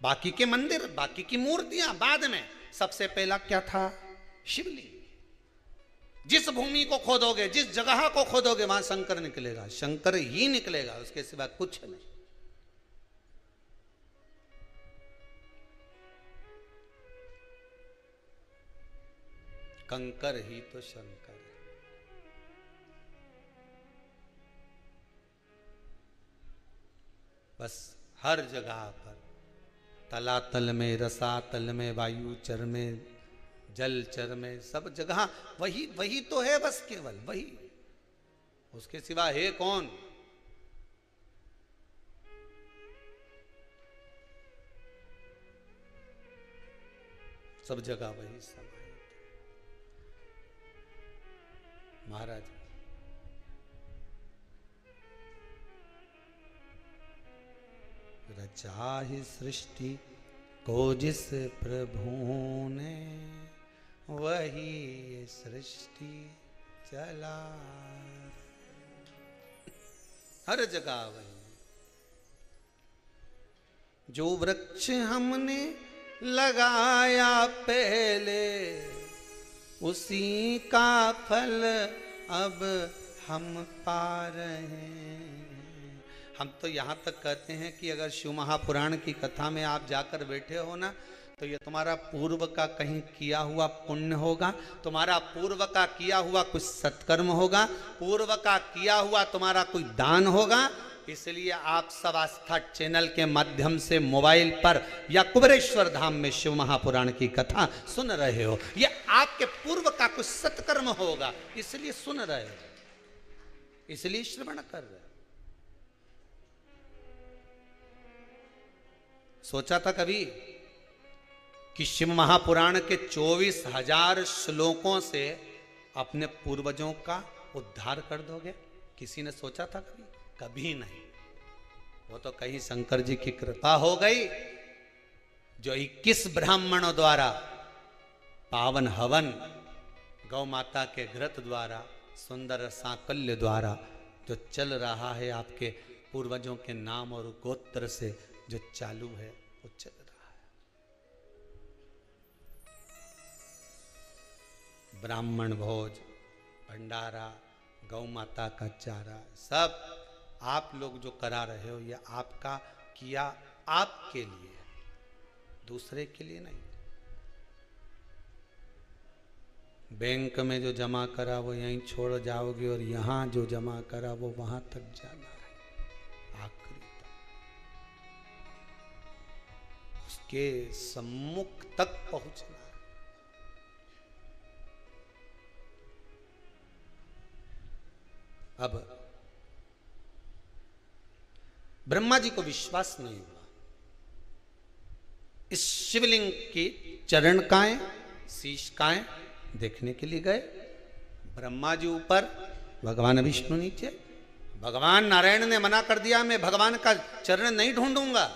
बाकी के मंदिर, बाकी की मूर्तियां बाद में, सबसे पहला क्या था? शिवलिंग। जिस भूमि को खोदोगे, जिस जगह को खोदोगे, वहां शंकर निकलेगा, शंकर ही निकलेगा, उसके सिवा कुछ नहीं। कंकर ही तो शंकर है। बस हर जगह पर, तलातल में, रसातल में, वायु चर में, जल चर में, सब जगह वही वही तो है, बस केवल वही, उसके सिवा है कौन? सब जगह वही समाहित महाराज। रचा ही सृष्टि को जिस प्रभु ने, वही सृष्टि चला। हर जगह वही। जो वृक्ष हमने लगाया पहले, उसी का फल अब हम पा रहे हैं। हम तो यहाँ तक कहते हैं कि अगर शिव महापुराण की कथा में आप जाकर बैठे हो ना, तो ये तुम्हारा पूर्व का कहीं किया हुआ पुण्य होगा, तुम्हारा पूर्व का किया हुआ कुछ सत्कर्म होगा, पूर्व का किया हुआ तुम्हारा कोई दान होगा। इसलिए आप सब आस्था चैनल के माध्यम से मोबाइल पर या कुबेरेश्वर धाम में शिव महापुराण की कथा सुन रहे हो, ये आपके पूर्व का कुछ सत्कर्म होगा, इसलिए सुन रहे हो, इसलिए श्रवण कर रहे हो। सोचा था कभी कि शिव महापुराण के 24,000 श्लोकों से अपने पूर्वजों का उद्धार कर दोगे? किसी ने सोचा था कभी? कभी नहीं। वो तो कहीं शंकर जी की कृपा हो गई, जो 21 ब्राह्मणों द्वारा पावन हवन, गौ माता के घृत द्वारा, सुंदर सांकल्य द्वारा जो चल रहा है, आपके पूर्वजों के नाम और गोत्र से जो चालू है, वो चल रहा है। ब्राह्मण भोज, भंडारा, गौ माता का चारा, सब आप लोग जो करा रहे हो, ये आपका किया आपके लिए, दूसरे के लिए नहीं। बैंक में जो जमा करा वो यहीं छोड़ जाओगे, और यहां जो जमा करा वो वहां तक जाना है, आखिरी तक, उसके सम्मुख तक पहुंचना। अब ब्रह्मा जी को विश्वास नहीं हुआ, इस शिवलिंग की चरण काएं, शीश काएं देखने के लिए गए। ब्रह्मा जी ऊपर, भगवान विष्णु नीचे। भगवान नारायण ने मना कर दिया, मैं भगवान का चरण नहीं ढूंढूंगा,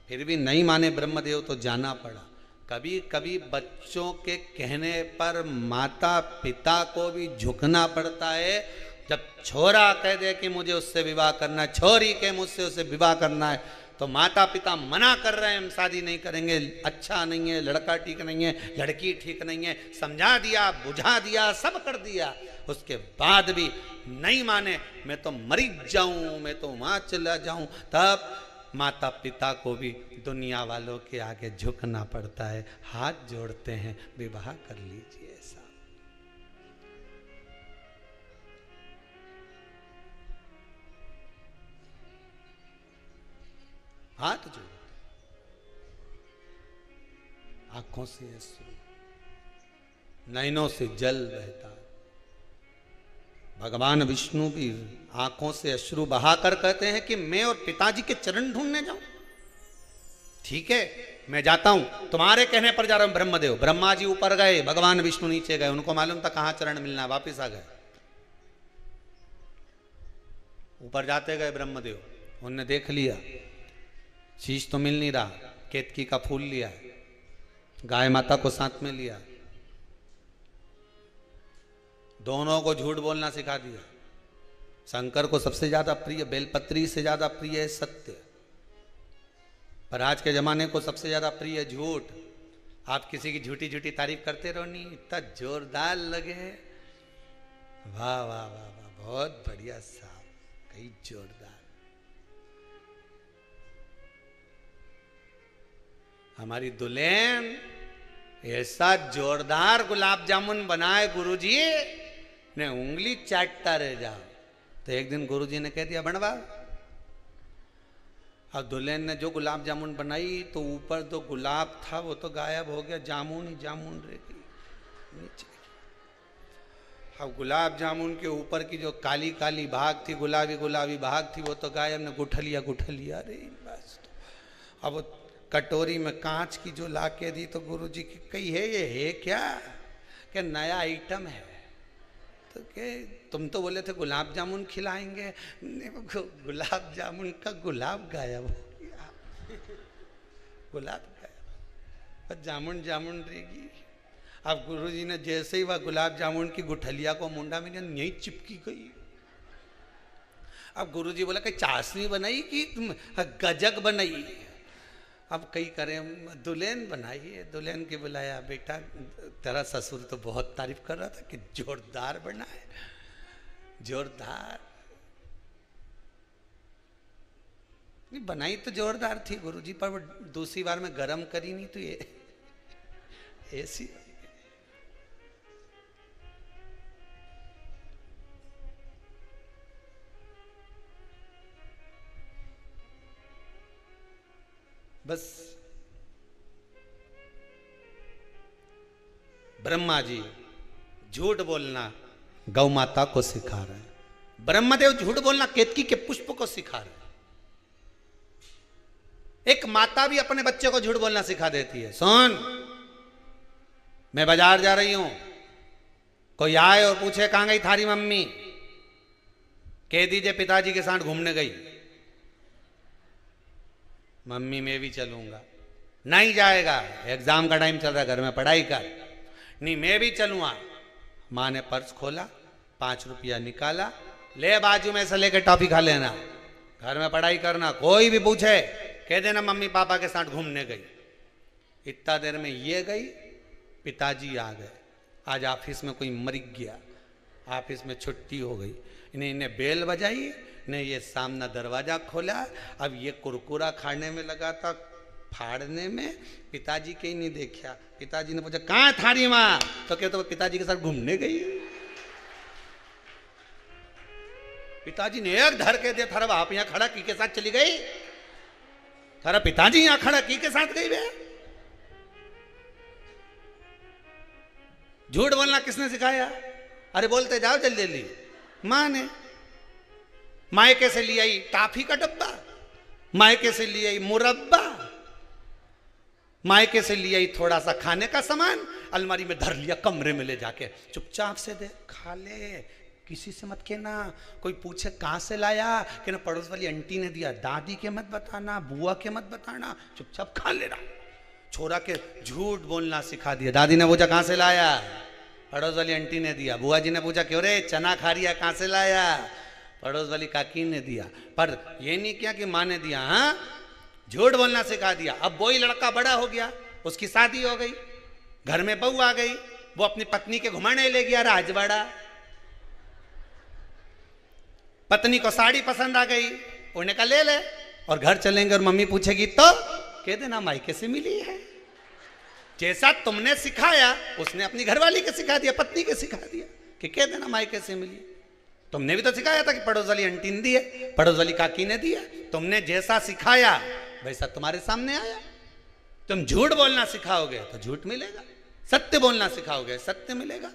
फिर भी नहीं माने ब्रह्मदेव, तो जाना पड़ा। कभी कभी बच्चों के कहने पर माता पिता को भी झुकना पड़ता है। जब छोरा कह दे कि मुझे उससे विवाह करना है, छोरी के मुझसे उससे विवाह करना है, तो माता पिता मना कर रहे हैं, हम शादी नहीं करेंगे, अच्छा नहीं है, लड़का ठीक नहीं है, लड़की ठीक नहीं है, समझा दिया, बुझा दिया, सब कर दिया, उसके बाद भी नहीं माने, मैं तो मरी जाऊं, मैं तो वहां चला जाऊं, तब माता पिता को भी दुनिया वालों के आगे झुकना पड़ता है, हाथ जोड़ते हैं, विवाह कर लीजिए। ऐसा हाथ जोड़ते, आंखों से अश्रु, नैनों से जल बहता। भगवान विष्णु भी आंखों से अश्रु बहाकर कहते हैं कि मैं और पिताजी के चरण ढूंढने जाऊं। ठीक है, मैं जाता हूं, तुम्हारे कहने पर जा रहा हूं। ब्रह्मदेव, ब्रह्मा जी ऊपर गए, भगवान विष्णु नीचे गए, उनको मालूम था कहां चरण मिलना, वापिस आ गए। ऊपर जाते गए ब्रह्मदेव, उनने देख लिया शीश तो मिल नहीं रहा, केतकी का फूल लिया, गाय माता को साथ में लिया, दोनों को झूठ बोलना सिखा दिया। शंकर को सबसे ज्यादा प्रिय बेलपत्री से ज्यादा प्रिय है सत्य, पर आज के ज़माने को सबसे ज़्यादा प्रिय झूठ। आप किसी की झूठी झूठी तारीफ करते रहो, नहीं इतना जोरदार लगे, वाह वाह वाह वाह, बहुत बढ़िया साहब, कई जोरदार। हमारी दुल्हन ऐसा जोरदार गुलाब जामुन बनाए गुरुजी ने उंगली चाटता रह जाओ। तो एक दिन गुरुजी ने कह दिया बनवा। अब दुल्हन ने जो गुलाब जामुन बनाई तो ऊपर तो गुलाब था वो तो गायब हो गया, जामुन ही जामुन रह गई नीचे। अब गुलाब जामुन के ऊपर की जो काली काली भाग थी, गुलाबी गुलाबी भाग थी, वो तो गायब ने गुठलिया गुठलिया रे बस। तो अब कटोरी में कांच की जो ला के दी तो गुरुजी की कही है ये है क्या? क्या नया आइटम है? तो के तुम तो बोले थे गुलाब जामुन खिलाएंगे, गुलाब जामुन का गुलाब गायब हो गया, गुलाब गायब और जामुन जामुन रहेगी। अब गुरुजी ने जैसे ही वह गुलाब जामुन की गुठलिया को मुंडा में यही चिपकी गई। अब गुरुजी बोला कि चाशनी बनाई कि गजक बनाई? अब कई करें दुल्हन बनाई है। दुल्हन के बुलाया, बेटा तेरा ससुर तो बहुत तारीफ कर रहा था कि जोरदार बना है, जोरदार। नहीं बनाई तो जोरदार थी गुरुजी, पर वो दूसरी बार में गरम करी नहीं तो ये ऐसी। बस ब्रह्मा जी झूठ बोलना गौ माता को सिखा रहे हैं। ब्रह्मदेव झूठ बोलना केतकी के पुष्प को सिखा रहे हैं। एक माता भी अपने बच्चे को झूठ बोलना सिखा देती है। सुन, मैं बाजार जा रही हूं, कोई आए और पूछे कहां गई थारी मम्मी, कह दीजिए पिताजी के साथ घूमने गई। मम्मी मैं भी चलूंगा। नहीं जाएगा, एग्जाम का टाइम चल रहा है, घर में पढ़ाई कर। नहीं मैं भी चलूंगा। माँ ने पर्स खोला, 5 रुपया निकाला, ले बाजू में से लेके टॉफी खा लेना, घर में पढ़ाई करना। कोई भी पूछे कह देना मम्मी पापा के साथ घूमने गई। इतना देर में ये गई, पिताजी आ गए। आज ऑफिस में कोई मर गया, ऑफिस में छुट्टी हो गई। इन्हें बेल बजाई ने, ये सामना दरवाजा खोला। अब ये कुरकुरा खाने में लगा था, फाड़ने में। पिताजी के ही नहीं देखा। पिताजी ने पूछा कहाँ थारी माँ? तो कहते पिताजी के साथ घूमने गई। पिताजी ने एक धर के दिया, थारा बाप यहाँ खड़ा की के साथ चली गई? थारा पिताजी यहाँ खड़ा की के साथ गई? बे झूठ बोलना किसने सिखाया? अरे बोलते जाओ जल्दी जल्दी। माँ ने। मायके से ले आई टाफी का डब्बा, मायके से ले आई मुरब्बा, मायके से ले आई थोड़ा सा खाने का सामान, अलमारी में धर लिया, कमरे में ले जाके चुपचाप से दे, खा ले, किसी से मत कहना। कोई पूछे कहां से लाया, कहना पड़ोस वाली आंटी ने दिया। दादी के मत बताना, बुआ के मत बताना, चुपचाप खा लेना। छोरा के झूठ बोलना सिखा दिया। दादी ने पूछा कहां से लाया? पड़ोस वाली आंटी ने दिया। बुआ जी ने पूछा क्यों रे चना खा रही है, कहां से लाया? पड़ोस वाली काकी ने दिया। पर ये नहीं किया कि माँ ने दिया। हाँ, झूठ बोलना सिखा दिया। अब वही लड़का बड़ा हो गया, उसकी शादी हो गई, घर में बहू आ गई, वो अपनी पत्नी के घुमाने ले गया राजवाड़ा। पत्नी को साड़ी पसंद आ गई, उन्हें कहा ले ले, और घर चलेंगे और मम्मी पूछेगी तो कह देना मायके से मिली है। जैसा तुमने सिखाया उसने अपनी घरवाली के सिखा दिया, पत्नी के सिखा दिया कि कह देना मायके से मिली। तुमने भी तो सिखाया था कि पड़ोस वाली आंटी ने दिया, पड़ोस वाली काकी ने दिया। तुमने जैसा सिखाया वैसा तुम्हारे सामने आया। तुम झूठ बोलना सिखाओगे तो झूठ मिलेगा, सत्य बोलना सिखाओगे सत्य मिलेगा।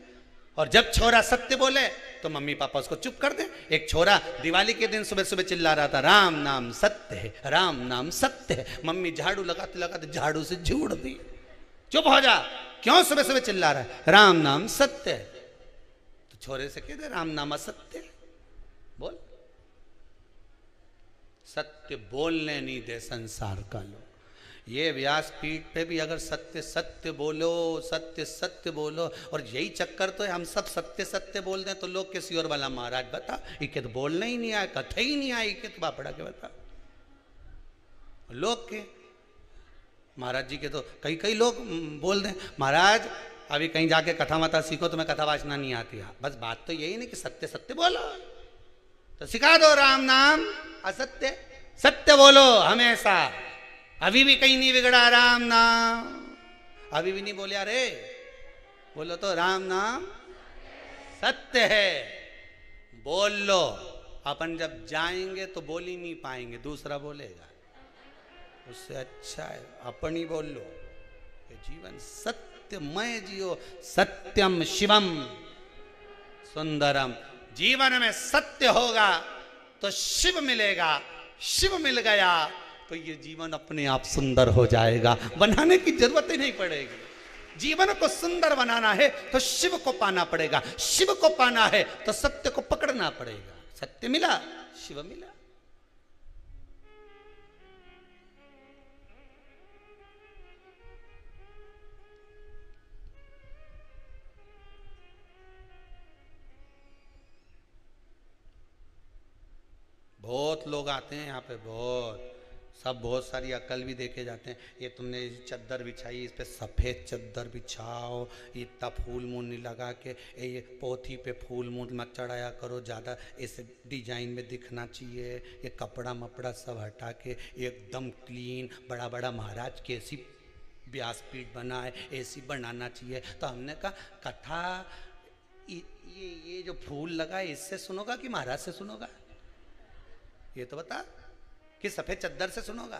और जब छोरा सत्य बोले तो मम्मी पापा उसको चुप कर दे। एक छोरा दिवाली के दिन सुबह सुबह चिल्ला रहा था राम नाम सत्य है, राम नाम सत्य है। मम्मी झाड़ू लगाते लगाते झाड़ू से झूड़ दी, चुप हो जा, क्यों सुबह सुबह चिल्ला रहा है, राम नाम सत्य है। तो छोरे से कह दे राम नाम असत्य है, बोल। सत्य बोलने नहीं दे संसार का लोग। ये व्यासपीठ पे भी अगर सत्य सत्य बोलो, सत्य सत्य बोलो, और यही चक्कर तो है, हम सब सत्य सत्य बोल दें तो लोग किसी और वाला महाराज बता इके तो बोलना ही नहीं आया, कथे ही नहीं आई, इके तो बापड़ा के बता। लोग के महाराज जी के तो कई कई लोग बोल दें महाराज अभी कहीं जाके कथा मथा सीखो, तुम्हें कथा वाचना नहीं आती है। बस बात तो यही नहीं कि सत्य सत्य बोलो, तो सिखा दो राम नाम असत्य सत्य बोलो हमेशा। अभी भी कहीं नहीं बिगड़ा राम नाम, अभी भी नहीं बोले अरे बोलो तो राम नाम सत्य है, बोल लो। अपन जब जाएंगे तो बोल ही नहीं पाएंगे, दूसरा बोलेगा, उससे अच्छा है अपन ही बोल लो। ये जीवन सत्यमय जियो, सत्यम शिवम सुंदरम। जीवन में सत्य होगा तो शिव मिलेगा, शिव मिल गया तो ये जीवन अपने आप सुंदर हो जाएगा, बनाने की जरूरत ही नहीं पड़ेगी। जीवन को सुंदर बनाना है तो शिव को पाना पड़ेगा, शिव को पाना है तो सत्य को पकड़ना पड़ेगा। सत्य मिला, शिव मिला। बहुत लोग आते हैं यहाँ पे, बहुत सब बहुत सारी अकल भी देखे जाते हैं। ये तुमने चद्दर बिछाई, इस पे सफ़ेद चद्दर बिछाओ, इतना फूल मूल नहीं लगा के, ये पोथी पे फूल मूल मत चढ़ाया करो, ज़्यादा ऐसे डिजाइन में दिखना चाहिए, ये कपड़ा मपड़ा सब हटा के एकदम क्लीन, बड़ा बड़ा महाराज की ऐसी व्यासपीठ बनाए, ऐसी बनाना चाहिए। तो हमने कहा कथा ये जो फूल लगा है इससे सुनोगा कि महाराज से सुनोगा? ये तो बता कि सफेद चद्दर से सुनोगा?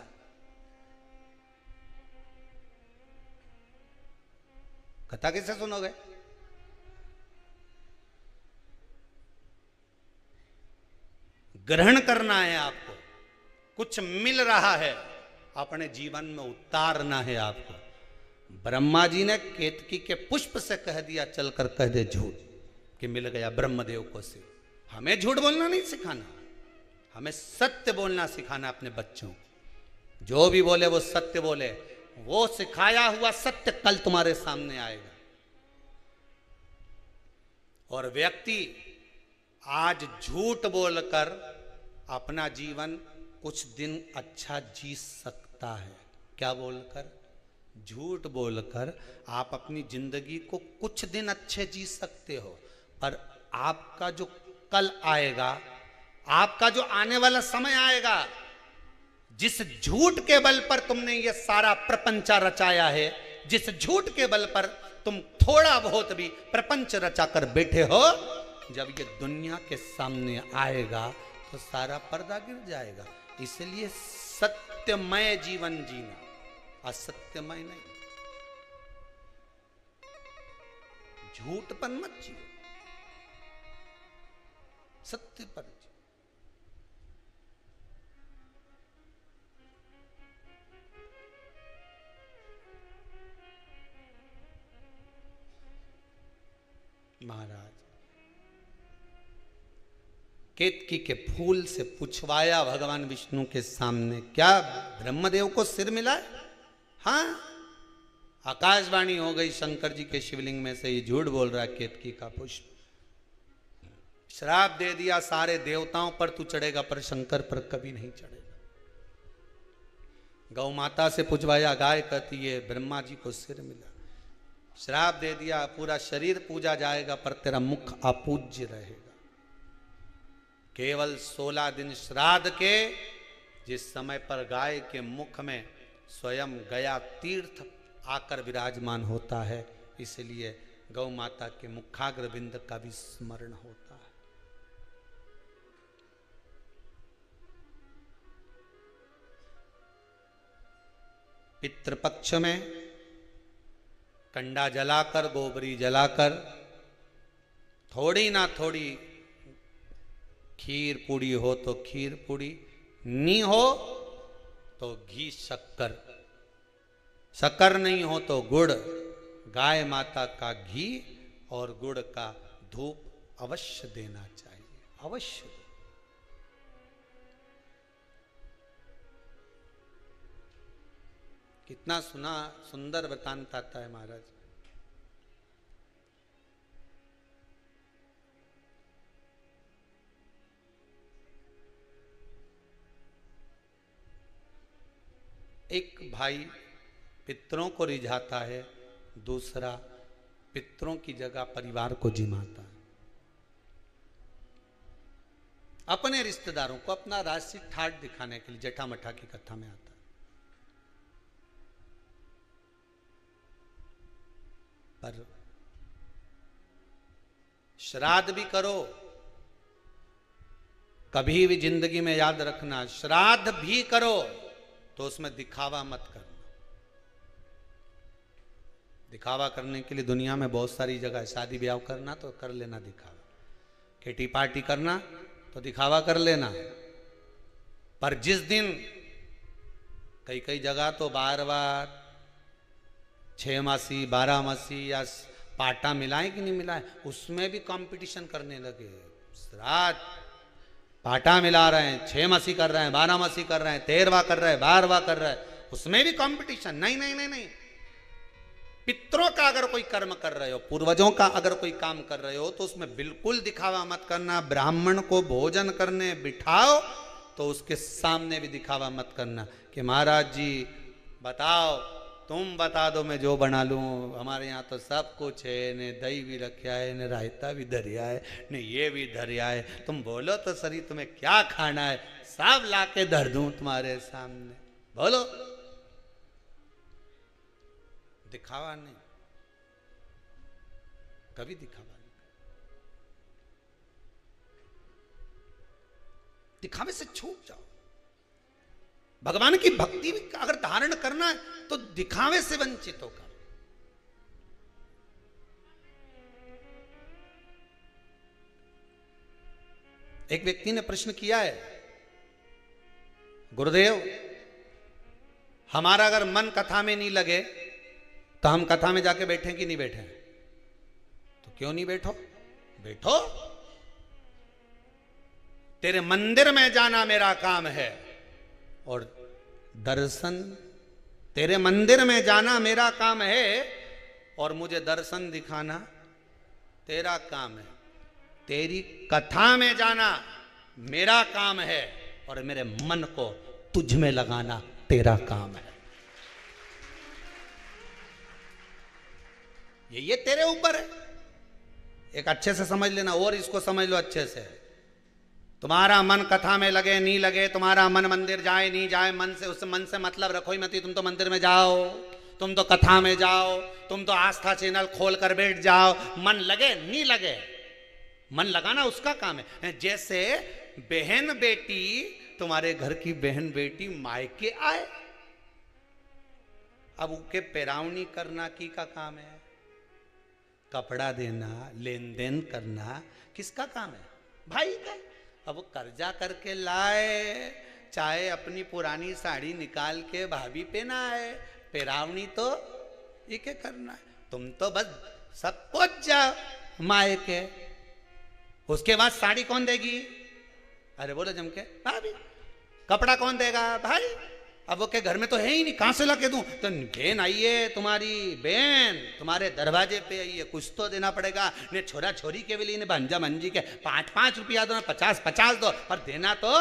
कथा किससे सुनोगे? ग्रहण करना है आपको, कुछ मिल रहा है अपने जीवन में उतारना है आपको। ब्रह्मा जी ने केतकी के पुष्प से कह दिया चलकर कह दे झूठ, कि मिल गया ब्रह्मदेव को सिर। हमें झूठ बोलना नहीं सिखाना, हमें सत्य बोलना सिखाना अपने बच्चों को। जो भी बोले वो सत्य बोले, वो सिखाया हुआ सत्य कल तुम्हारे सामने आएगा। और व्यक्ति आज झूठ बोलकर अपना जीवन कुछ दिन अच्छा जी सकता है। क्या बोलकर? झूठ बोलकर आप अपनी जिंदगी को कुछ दिन अच्छे जी सकते हो, पर आपका जो कल आएगा, आपका जो आने वाला समय आएगा, जिस झूठ के बल पर तुमने ये सारा प्रपंच रचाया है, जिस झूठ के बल पर तुम थोड़ा बहुत भी प्रपंच रचा कर बैठे हो, जब ये दुनिया के सामने आएगा तो सारा पर्दा गिर जाएगा। इसलिए सत्यमय जीवन जीना, असत्यमय नहीं। झूठ पर मत जियो, सत्य पर जियो। महाराज केतकी के फूल से पूछवाया भगवान विष्णु के सामने, क्या ब्रह्मदेव को सिर मिला है? हाँ, आकाशवाणी हो गई शंकर जी के शिवलिंग में से, ये झूठ बोल रहा है केतकी का पुष्प। श्राप दे दिया सारे देवताओं पर तू चढ़ेगा, पर शंकर पर कभी नहीं चढ़ेगा। गौ माता से पूछवाया, गाय कहती है ब्रह्मा जी को सिर मिला। श्राप दे दिया पूरा शरीर पूजा जाएगा, पर तेरा मुख अपूज्य रहेगा। केवल 16 दिन श्राद्ध के, जिस समय पर गाय के मुख में स्वयं गया तीर्थ आकर विराजमान होता है, इसलिए गौ माता के मुखाग्र बिंद का भी स्मरण होता है। पितृपक्ष में कंडा जलाकर, गोबरी जलाकर, थोड़ी ना थोड़ी खीर पूड़ी हो तो खीर पूड़ी, नहीं हो तो घी शक्कर, शक्कर नहीं हो तो गुड़, गाय माता का घी और गुड़ का धूप अवश्य देना चाहिए, अवश्य। कितना सुंदर वृतांत आता है महाराज। एक भाई पितरों को रिझाता है, दूसरा पितरों की जगह परिवार को जिमाता है। अपने रिश्तेदारों को अपना राजसी ठाट दिखाने के लिए जेठा मठा की कथा में आता है। पर श्राद्ध भी करो, कभी भी जिंदगी में याद रखना, श्राद्ध भी करो तो उसमें दिखावा मत करना। दिखावा करने के लिए दुनिया में बहुत सारी जगह, शादी ब्याह करना तो कर लेना दिखावा, किटी पार्टी करना तो दिखावा कर लेना, पर जिस दिन कई कई जगह तो बार 6 मासी 12 मासी या पाटा मिलाए कि नहीं मिलाए, उसमें भी कंपटीशन करने लगे। श्राद्ध पाटा मिला रहे हैं, 6 मासी कर रहे हैं, 12 मासी कर रहे हैं, 13वां कर रहे हैं, 12वां कर रहे हैं, उसमें भी कंपटीशन। नहीं नहीं नहीं नहीं, पितरों का अगर कोई कर्म कर रहे हो, पूर्वजों का अगर कोई काम कर रहे हो तो उसमें बिल्कुल दिखावा मत करना। ब्राह्मण को भोजन करने बिठाओ तो उसके सामने भी दिखावा मत करना कि महाराज जी बताओ, तुम बता दो मैं जो बना लूं, हमारे यहाँ तो सब कुछ है, ने दही भी रखा है, ने रायता भी धरिया है, ने ये भी धरिया है, तुम बोलो तो सही तुम्हें क्या खाना है, सब ला के धर दूं तुम्हारे सामने, बोलो। दिखावा नहीं, कभी दिखावा नहीं। दिखावे से छूट जाओ। भगवान की भक्ति अगर धारण करना है तो दिखावे से वंचित होकर। एक व्यक्ति ने प्रश्न किया है, गुरुदेव हमारा अगर मन कथा में नहीं लगे तो हम कथा में जाके बैठे कि नहीं बैठे? तो क्यों नहीं बैठो? बैठो, तेरे मंदिर में जाना मेरा काम है और दर्शन, तेरे मंदिर में जाना मेरा काम है और मुझे दर्शन दिखाना तेरा काम है। तेरी कथा में जाना मेरा काम है और मेरे मन को तुझ में लगाना तेरा काम है। ये तेरे ऊपर है। एक अच्छे से समझ लेना और इसको समझ लो अच्छे से। तुम्हारा मन कथा में लगे नहीं लगे, तुम्हारा मन मंदिर जाए नहीं जाए, मन से उस मन से मतलब रखो ही मत। तुम तो मंदिर में जाओ, तुम तो कथा में जाओ, तुम तो आस्था चैनल खोल कर बैठ जाओ, मन लगे नहीं लगे, मन लगाना उसका काम है। जैसे बहन बेटी, तुम्हारे घर की बहन बेटी मायके आए, अब उनके पेरावनी करना की का काम है? कपड़ा देना, लेन देन करना किसका काम है? भाई का। अब वो कर्जा करके लाए, चाहे अपनी पुरानी साड़ी निकाल के भाभी पहनाए, पेरावनी तो ये क्या करना है? तुम तो बस सब पहुंच जाओ मायके, उसके बाद साड़ी कौन देगी? अरे बोलो जम के, भाभी। कपड़ा कौन देगा? भाई। अब वो के घर में तो है ही नहीं, कहां से ला के दूं? तो बहन आई है, तुम्हारी बहन तुम्हारे दरवाजे पे आई है, कुछ तो देना पड़ेगा। ने छोरा छोरी के लिए, भांजा मंजी के 5-5 रुपया दो ना, 50-50 दो, पर देना तो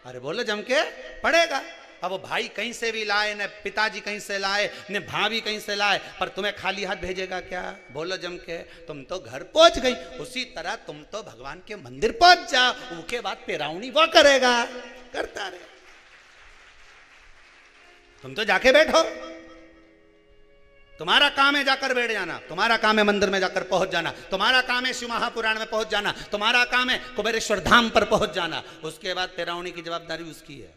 अरे बोलो जम के पड़ेगा। अब वो भाई कहीं से भी लाए, ने पिताजी कहीं से लाए, ने भाभी कहीं से लाए, पर तुम्हें खाली हाथ भेजेगा क्या? बोलो जम के। तुम तो घर पहुंच गई, उसी तरह तुम तो भगवान के मंदिर पहुंच जाओ, उसके बाद पेरावनी वो करेगा, करता रहे। तुम तो जाके बैठो, तुम्हारा काम है जाकर बैठ जाना, तुम्हारा काम है मंदिर में जाकर पहुंच जाना, तुम्हारा काम है शिव महापुराण में पहुंच जाना, तुम्हारा काम है कुबेरेश्वर धाम पर पहुंच जाना। उसके बाद पेरावनी की जवाबदारी उसकी है।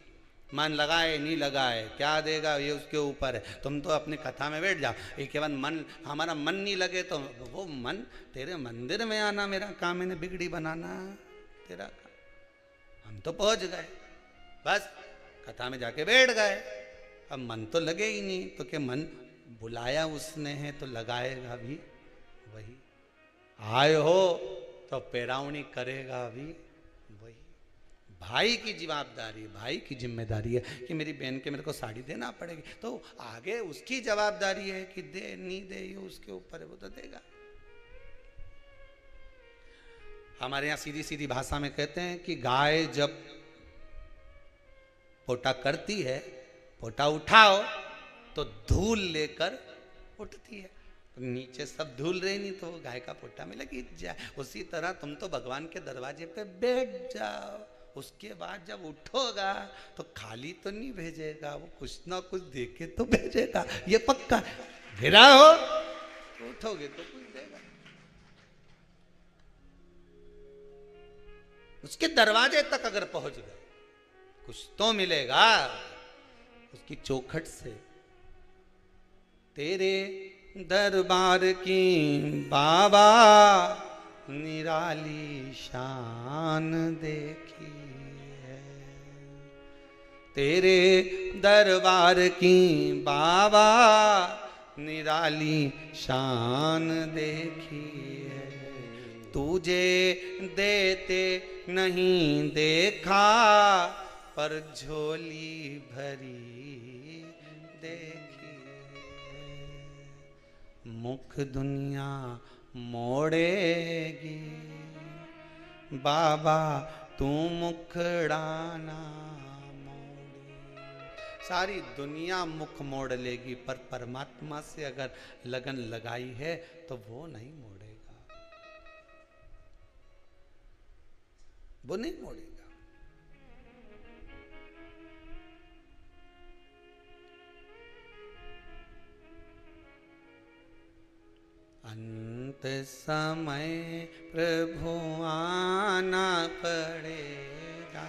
मन लगाए नहीं लगाए, क्या देगा ये उसके ऊपर है। तुम तो अपनी कथा में बैठ जाओ। एक बाद मन, हमारा मन नहीं लगे तो वो मन, तेरे मंदिर में आना मेरा काम है, बिगड़ी बनाना तेरा काम। हम तो पहुंच गए, बस कथा में जाके बैठ गए। अब मन तो लगे ही नहीं, तो क्या मन बुलाया उसने है तो लगाएगा भी वही। आए हो तो पेरावनी करेगा भी वही। भाई की जवाबदारी, भाई की जिम्मेदारी है कि मेरी बहन के मेरे को साड़ी देना पड़ेगी, तो आगे उसकी जवाबदारी है कि दे नहीं दे, ये उसके ऊपर है, वो तो देगा। हमारे यहाँ सीधी सीधी भाषा में कहते हैं कि गाय जब पोटा करती है, पोटा उठाओ तो धूल लेकर उठती है। नीचे सब धूल रही नहीं तो वो गाय का पोटा में लगी जाए। उसी तरह तुम तो भगवान के दरवाजे पे बैठ जाओ, उसके बाद जब उठोगा तो खाली तो नहीं भेजेगा, वो कुछ ना कुछ देके तो भेजेगा, ये पक्का। गिरा हो तो उठोगे तो कुछ देगा। उसके दरवाजे तक अगर पहुंच गए कुछ तो मिलेगा उसकी चौखट से। तेरे दरबार की बाबा निराली शान देखी है, तेरे दरबार की बाबा निराली शान देखी है। तुझे देते नहीं देखा पर झोली भरी देखी। मुख दुनिया मोड़ेगी बाबा तू मुखड़ाना मोड़ी। सारी दुनिया मुख मोड़ लेगी पर परमात्मा से अगर लगन लगाई है तो वो नहीं मोड़ेगा, वो नहीं मोड़ेगा। अंत समय प्रभु आना पड़ेगा,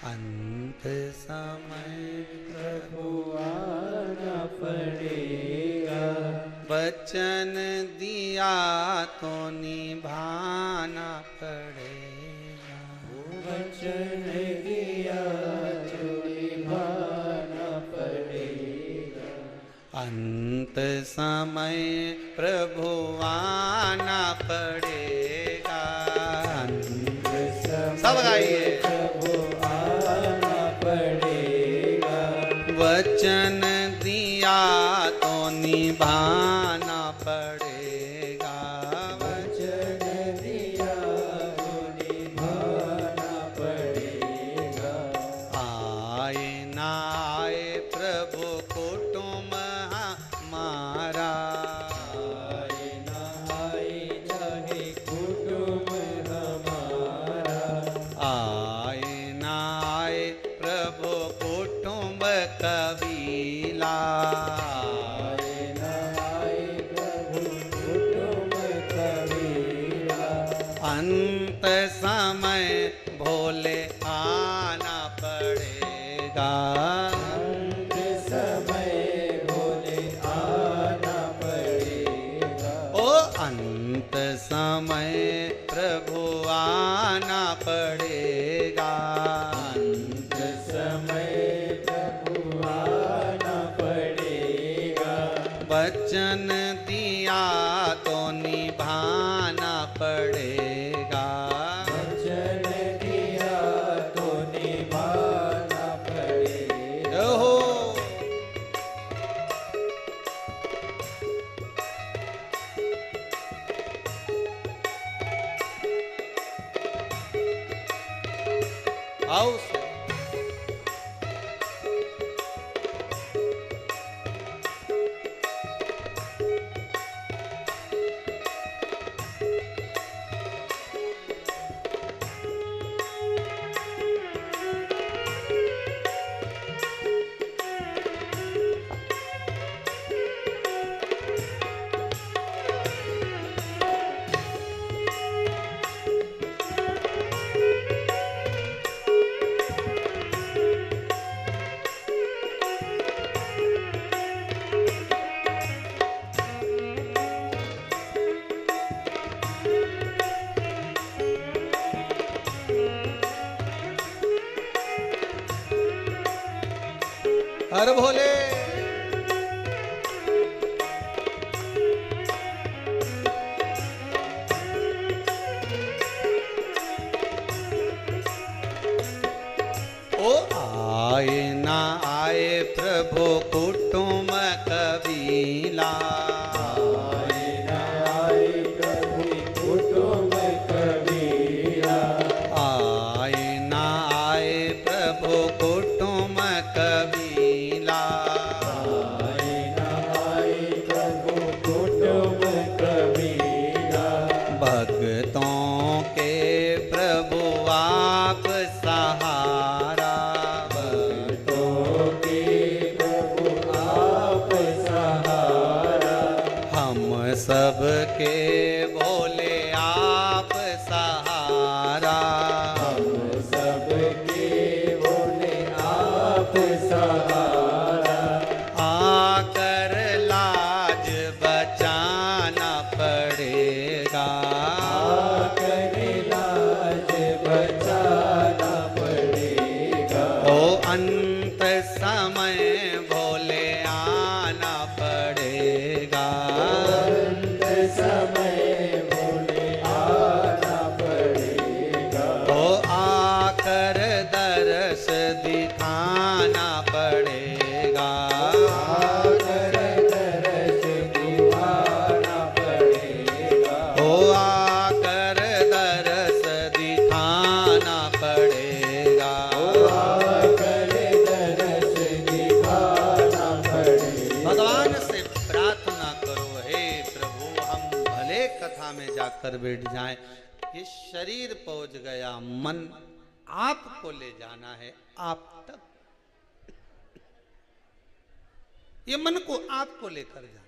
अंत समय प्रभु आना पड़ेगा। वचन दिया तो निभाना पड़ेगा, वचन दिया तो निभाना पड़ेगा। अंत समय प्रभु आना पड़ेगा, अंत समय सब गाइए। प्रभु आना पड़ेगा, वचन दिया तो निभाना पड़ेगा, वचन दिया तो निभाना पड़ेगा। आए ना आए प्रभु कुटुंब हमारा, आए ना आए चाहे कुटुंब हमारा, आए ना आए प्रभु कुटुंब कबीला, आए ना आए प्रभु कुटुंब कबीला। अंत समय भोले आना पड़ेगा, अंत समय भोले आना पड़ेगा। ओ अंत समय प्रभु आना पड़ेगा, अंत समय प्रभु आना पड़ेगा। वचन दिया तो निभाना पड़ेगा, वचन दिया तो निभाना पड़ेगा। हो आओ से हर भोले। ओ आए ना आए प्रभु कुटुंब कबीला, आए ना आए प्रभु कुटुंब कबीला, आए ना आए प्रभु कुटुंब कबीला, आए सबके भोले आप सहारा, हम सबके भोले आप सहारा, आकर लाज बचाना पड़ेगा, आकर लाज बचाना पड़ेगा, ओ अंत समय भोले आना पड़ेगा, अंत समय भोले आना पड़ेगा, ओ आकर दर्श दिखाना पड़ेगा, आकर दर्श दिखाना पड़ेगा, ओ आकर दर्श दिखाना पड़ेगा, आकर दर्श दिखाना पड़ेगा। भगवान से प्रार्थना करो, हे प्रभु हम भले कथा में जाकर बैठ जाएं, ये शरीर पहुंच गया, मन आपको ले जाना है आप तक, ये मन को आपको लेकर जाना।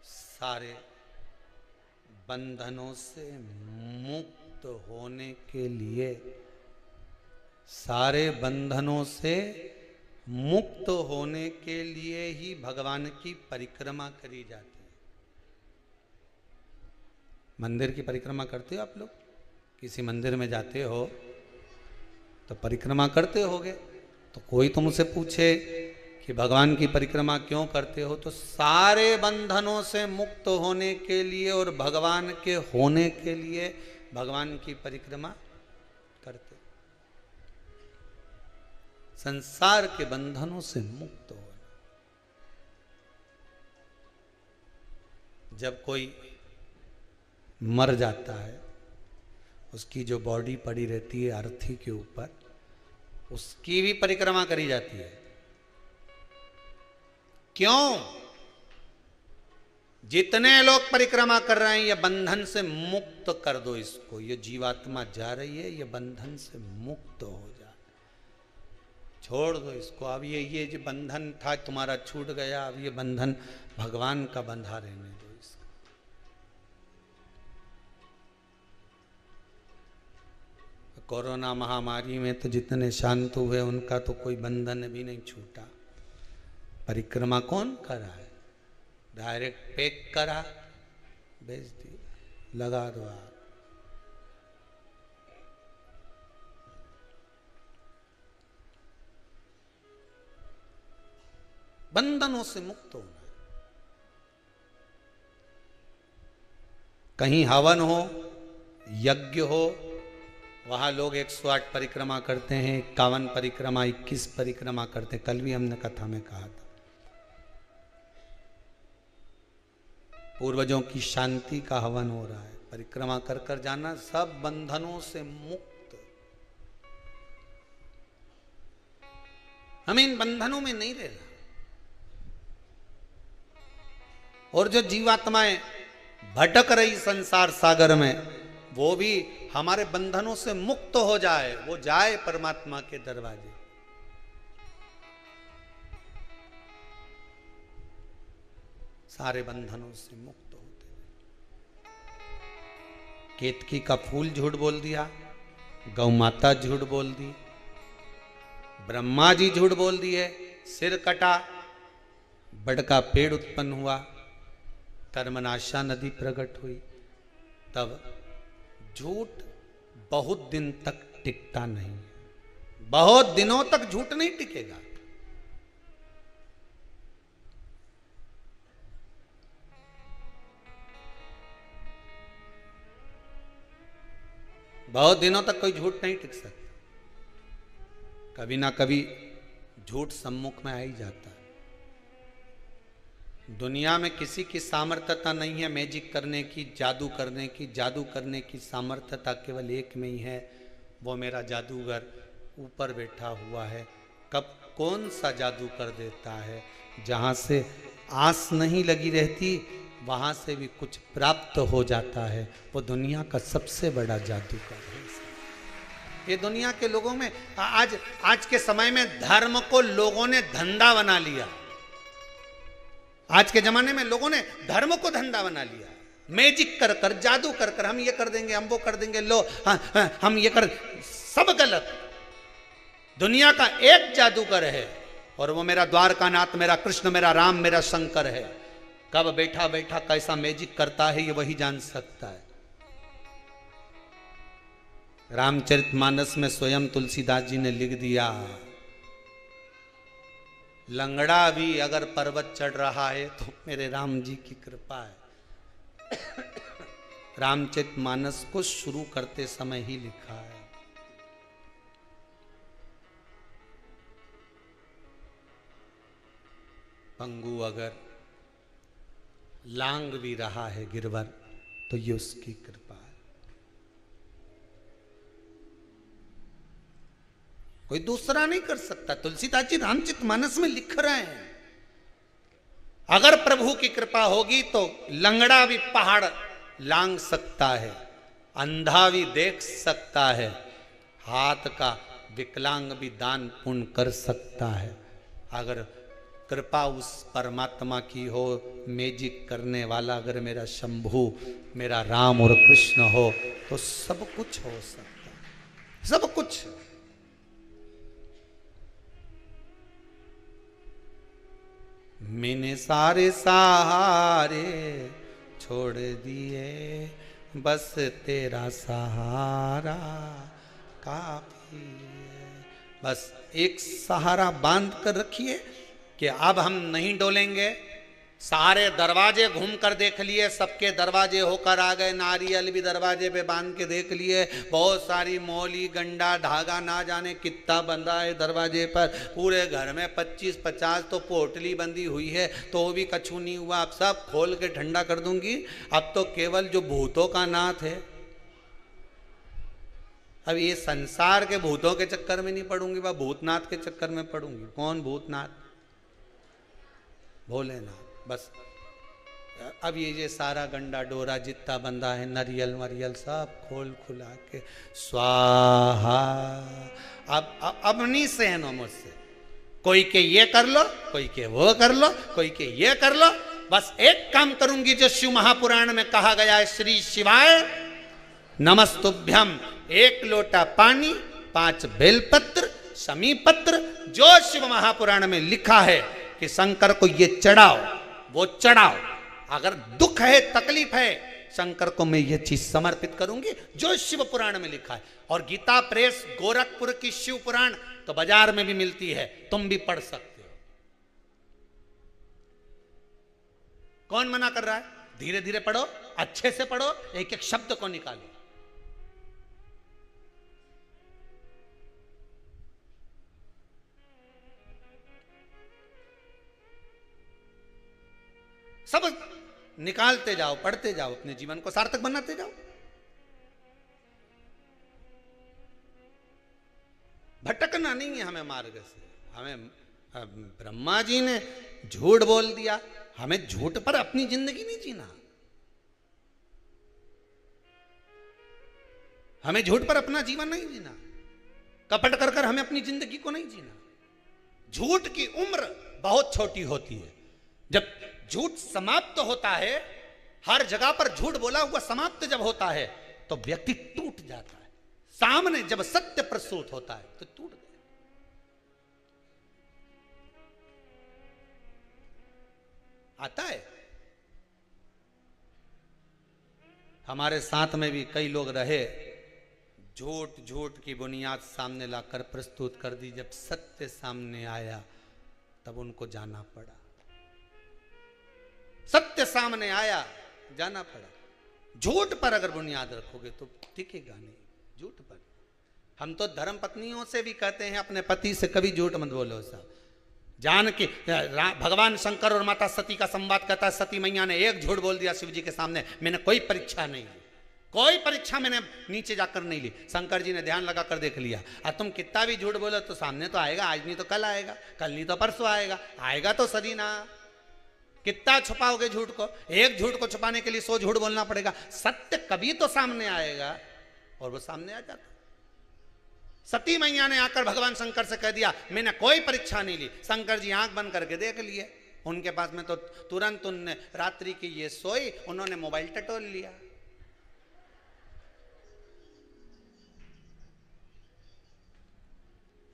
सारे बंधनों से मुक्त होने के लिए, सारे बंधनों से मुक्त होने के लिए ही भगवान की परिक्रमा करी जाती है। मंदिर की परिक्रमा करते हो आप लोग? किसी मंदिर में जाते हो तो परिक्रमा करते होगे, तो कोई तो मुझसे पूछे कि भगवान की परिक्रमा क्यों करते हो, तो सारे बंधनों से मुक्त होने के लिए और भगवान के होने के लिए भगवान की परिक्रमा करते, संसार के बंधनों से मुक्त होना। जब कोई मर जाता है, उसकी जो बॉडी पड़ी रहती है अर्थी के ऊपर, उसकी भी परिक्रमा करी जाती है। क्यों? जितने लोग परिक्रमा कर रहे हैं, ये बंधन से मुक्त कर दो इसको, ये जीवात्मा जा रही है, ये बंधन से मुक्त हो जाए, छोड़ दो इसको। अब ये जो बंधन था तुम्हारा छूट गया, अब ये बंधन भगवान का बंधा रहने दो इसका। कोरोना महामारी में तो जितने शांत हुए उनका तो कोई बंधन भी नहीं छूटा। परिक्रमा कौन करा है? डायरेक्ट पैक करा, भेज दी, लगा दो आप। बंधनों से मुक्त होना। कहीं हवन हो, यज्ञ हो, वहां लोग 108 परिक्रमा करते हैं, 51 परिक्रमा, 21 परिक्रमा करते हैं। कल भी हमने कथा में कहा था, पूर्वजों की शांति का हवन हो रहा है। परिक्रमा कर कर जाना, सब बंधनों से मुक्त। हमें इन बंधनों में नहीं रहना। और जो जीवात्माएं भटक रही संसार सागर में, वो भी हमारे बंधनों से मुक्त हो जाए, वो जाए परमात्मा के दरवाजे। सारे बंधनों से मुक्त होते। केतकी का फूल झूठ बोल दिया, गौ माता झूठ बोल दी, ब्रह्मा जी झूठ बोल दिए, सिर कटा, बड़ का पेड़ उत्पन्न हुआ, कर्मनाशा नदी प्रकट हुई। तब झूठ बहुत दिन तक टिकता नहीं, बहुत दिनों तक झूठ नहीं टिकेगा। बहुत दिनों तक कोई झूठ नहीं टिक सकता। कभी ना कभी झूठ सम्मुख में आ ही जाता है। दुनिया में किसी की सामर्थ्यता नहीं है मैजिक करने की, जादू करने की। जादू करने की सामर्थ्यता केवल एक में ही है, वो मेरा जादूगर ऊपर बैठा हुआ है। कब कौन सा जादू कर देता है, जहाँ से आस नहीं लगी रहती वहाँ से भी कुछ प्राप्त हो जाता है। वो दुनिया का सबसे बड़ा जादूगर है। ये दुनिया के लोगों में आज के समय में धर्म को लोगों ने धंधा बना लिया। आज के जमाने में लोगों ने धर्म को धंधा बना लिया। मैजिक कर कर, जादू कर कर, हम ये कर देंगे, हम वो कर देंगे, लो हम ये कर, सब गलत। दुनिया का एक जादूगर है और वो मेरा द्वारकानाथ, मेरा कृष्ण, मेरा राम, मेरा शंकर है। कब बैठा बैठा कैसा मैजिक करता है ये वही जान सकता है। रामचरितमानस में स्वयं तुलसीदास जी ने लिख दिया, लंगड़ा भी अगर पर्वत चढ़ रहा है तो मेरे राम जी की कृपा है। रामचरितमानस को शुरू करते समय ही लिखा है। पंगु अगर लांग भी रहा है गिरवर तो ये उसकी कृपा है। कोई दूसरा नहीं कर सकता। तुलसीदास जी रामचरितमानस में लिख रहे हैं, अगर प्रभु की कृपा होगी तो लंगड़ा भी पहाड़ लांग सकता है, अंधा भी देख सकता है, हाथ का विकलांग भी दान पुण्य कर सकता है। अगर कृपा उस परमात्मा की हो, मैजिक करने वाला अगर मेरा शंभु, मेरा राम और कृष्ण हो तो सब कुछ हो सकता है, सब कुछ। मैंने सारे सहारे छोड़ दिए, बस तेरा सहारा काफी है। बस एक सहारा बांध कर रखिए कि अब हम नहीं डोलेंगे। सारे दरवाजे घूम कर देख लिए, सबके दरवाजे होकर आ गए, नारियल भी दरवाजे पे बांध के देख लिए, बहुत सारी मौली गंडा धागा ना जाने कितना बंधा है दरवाजे पर, पूरे घर में 25-50 तो पोटली बंधी हुई है तो भी कछु नहीं हुआ। अब सब खोल के ठंडा कर दूंगी। अब तो केवल जो भूतों का नाथ है, अब ये संसार के भूतों के चक्कर में नहीं पड़ूंगी, वह भूतनाथ के चक्कर में पड़ूंगी। कौन भूतनाथ? भोलेनाथ। बस अब ये सारा गंडा डोरा जितना बंधा है, नरियल मरियल सब खोल खुला के स्वाहा। अब नहीं सहन हो मुझसे। कोई के ये कर लो, कोई के वो कर लो, कोई के ये कर लो। बस एक काम करूंगी जो शिव महापुराण में कहा गया है, श्री शिवाय नमस्तुभ्यम। 1 लोटा पानी, 5 बेलपत्र, समीपत्र, जो शिव महापुराण में लिखा है कि शंकर को ये चढ़ाओ, वो चढ़ाओ। अगर दुख है, तकलीफ है, शंकर को मैं ये चीज समर्पित करूंगी जो शिव पुराण में लिखा है। और गीता प्रेस गोरखपुर की शिव पुराण तो बाजार में भी मिलती है, तुम भी पढ़ सकते हो। कौन मना कर रहा है? धीरे धीरे पढ़ो, अच्छे से पढ़ो, एक एक शब्द को निकालो। सब निकालते जाओ, पढ़ते जाओ, अपने जीवन को सार्थक बनाते जाओ। भटकना नहीं है हमें मार्ग से। हमें ब्रह्मा जी ने झूठ बोल दिया, हमें झूठ पर अपनी जिंदगी नहीं जीना। हमें झूठ पर अपना जीवन नहीं जीना। कपट कर कर हमें अपनी जिंदगी को नहीं जीना। झूठ की उम्र बहुत छोटी होती है। जब झूठ समाप्त होता है, हर जगह पर झूठ बोला हुआ समाप्त जब होता है तो व्यक्ति टूट जाता है। सामने जब सत्य प्रस्तुत होता है तो टूट गया। आता है। हमारे साथ में भी कई लोग रहे, झूठ झूठ की बुनियाद सामने लाकर प्रस्तुत कर दी। जब सत्य सामने आया तब उनको जाना पड़ा। सत्य सामने आया, जाना पड़ा। झूठ पर अगर बुनियाद रखोगे तो टिकेगा नहीं। झूठ पर हम तो धर्म पत्नियों से भी कहते हैं, अपने पति से कभी झूठ मत बोलो साहब। जान के भगवान शंकर और माता सती का संवाद कहता है, सती मैया ने एक झूठ बोल दिया शिव जी के सामने, मैंने कोई परीक्षा नहीं ली, कोई परीक्षा मैंने नीचे जाकर नहीं ली। शंकर जी ने ध्यान लगा कर देख लिया। और तुम कितना भी झूठ बोलो तो सामने तो आएगा, आज नहीं तो कल आएगा, कल नहीं तो परसों आएगा, आएगा तो सदी ना। कितना छुपाओगे झूठ को? एक झूठ को छुपाने के लिए 100 झूठ बोलना पड़ेगा। सत्य कभी तो सामने आएगा और वो सामने आ जाता। सती मैया ने आकर भगवान शंकर से कह दिया मैंने कोई परीक्षा नहीं ली। शंकर जी आंख बंद करके देख लिए, उनके पास में तो तुरंत उनने रात्रि की ये सोई, उन्होंने मोबाइल टटोल लिया।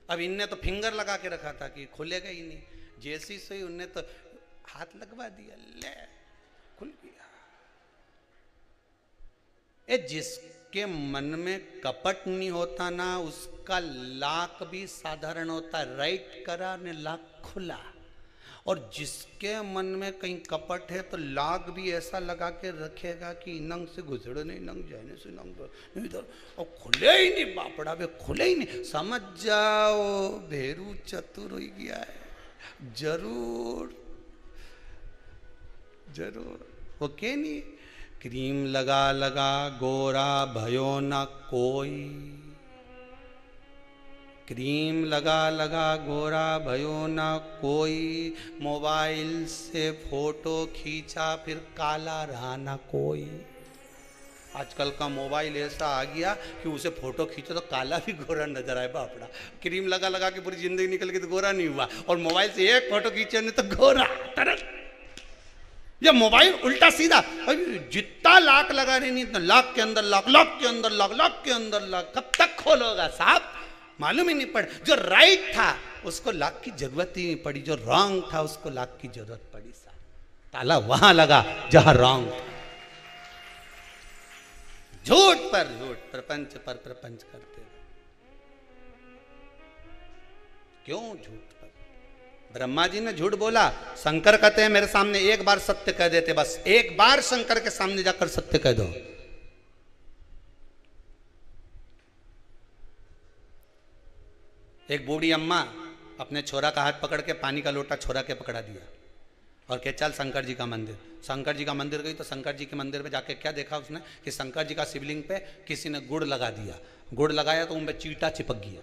अब इनने तो फिंगर लगा के रखा था कि खुलेगा ही नहीं, जैसी सोई उनने तो हाथ लगवा दिया, ले खुल गया। जिसके मन में कपट नहीं होता ना, उसका लाक भी साधारण होता है, राइट करा ने लाक खुला। और जिसके मन में कहीं कपट है तो लाक भी ऐसा लगा के रखेगा कि नंग से गुजरे नहीं, नंग जाने से नंग नहीं, इधर और खुले ही नहीं, बापड़ा बे खुले ही नहीं। समझ जाओ भेरू चतुर हो गया है, जरूर जरूर। ओके नहीं, क्रीम लगा लगा गोरा भयो ना कोई, क्रीम लगा लगा गोरा भयो ना कोई, मोबाइल से फोटो खींचा फिर काला रहा ना कोई। आजकल का मोबाइल ऐसा आ गया कि उसे फोटो खींचो तो काला भी गोरा नजर आए बापड़ा। क्रीम लगा लगा के पूरी जिंदगी निकल गई तो गोरा नहीं हुआ, और मोबाइल से एक फोटो खींचे नहीं तो गोरा तरह। ये मोबाइल उल्टा सीधा, जितना लाख लगा रही नहीं, लाख के अंदर लाख, लाख के अंदर लाख, लाख के अंदर लाख, कब तक खोलोगा साहब? मालूम ही नहीं पड़। जो राइट था उसको लाख की जरूरत ही नहीं पड़ी, जो रॉन्ग था उसको लाख की जरूरत पड़ी। साहब ताला वहां लगा जहां रॉन्ग था। झूठ पर झूठ, प्रपंच पर प्रपंच करते। क्यों झूठ पर? ब्रह्मा जी ने झूठ बोला, शंकर कहते हैं मेरे सामने एक बार सत्य कह देते, बस एक बार शंकर के सामने जाकर सत्य कह दो। एक बूढ़ी अम्मा अपने छोरा का हाथ पकड़ के पानी का लोटा छोरा के पकड़ा दिया और कह चल शंकर जी का मंदिर। शंकर जी का मंदिर गई तो शंकर जी के मंदिर में जाके क्या देखा उसने कि शंकर जी का शिवलिंग पे किसी ने गुड़ लगा दिया। गुड़ लगाया तो उन पे चींटा चिपक गया।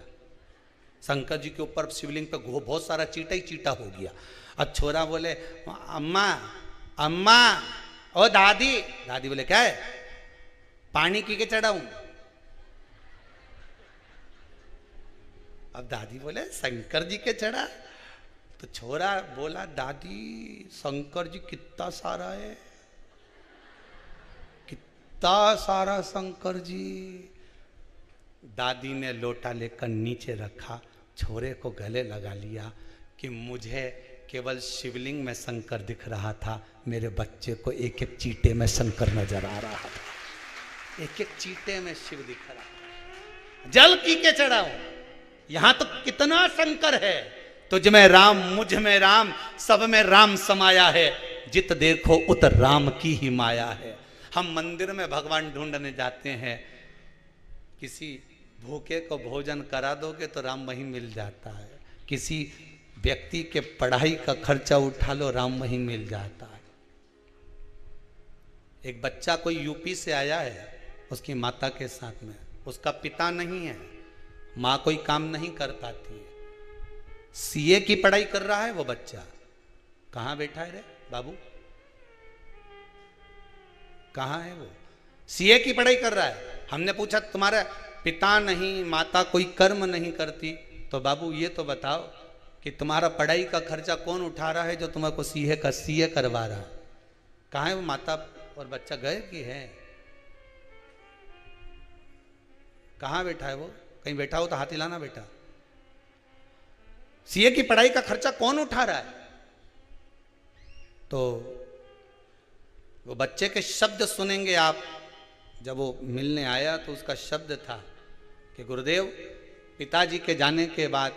शंकर जी के ऊपर शिवलिंग पे बहुत सारा चींटा ही चींटा हो गया। अब छोरा बोले अम्मा अम्मा ओ दादी, दादी बोले क्या है? पानी की के चढ़ाऊं? अब दादी बोले शंकर जी के चढ़ा। तो छोरा बोला दादी शंकर जी कितना सारा है, कितना सारा शंकर जी। दादी ने लोटा लेकर नीचे रखा, छोरे को गले लगा लिया कि मुझे केवल शिवलिंग में शंकर दिख रहा था, मेरे बच्चे को एक एक चीटे में शंकर नजर आ रहा था। एक एक चीटे में शिव दिख रहा। जल की के चढ़ाऊं? यहां तो कितना शंकर है। तुझ में राम मुझ में राम, सब में राम समाया है, जित देखो उत राम की ही माया है। हम मंदिर में भगवान ढूंढने जाते हैं, किसी भूखे को भोजन करा दोगे तो राम वहीं मिल जाता है। किसी व्यक्ति के पढ़ाई का खर्चा उठा लो, राम वहीं मिल जाता है। एक बच्चा कोई यूपी से आया है, उसकी माता के साथ में, उसका पिता नहीं है, माँ कोई काम नहीं कर पाती है, सीए की पढ़ाई कर रहा है वो बच्चा। कहाँ बैठा है रे बाबू? कहाँ है वो? सीए की पढ़ाई कर रहा है। हमने पूछा तुम्हारा पिता नहीं, माता कोई कर्म नहीं करती, तो बाबू ये तो बताओ कि तुम्हारा पढ़ाई का खर्चा कौन उठा रहा है जो तुम्हारे सीए करवा रहा है? कहाँ है वो? माता और बच्चा गए कि है? कहाँ बैठा है वो? कहीं बैठा हो तो हाथ हिलाना बेटा। सीए की पढ़ाई का खर्चा कौन उठा रहा है? तो वो बच्चे के शब्द सुनेंगे आप। जब वो मिलने आया तो उसका शब्द था कि गुरुदेव, पिताजी के जाने के बाद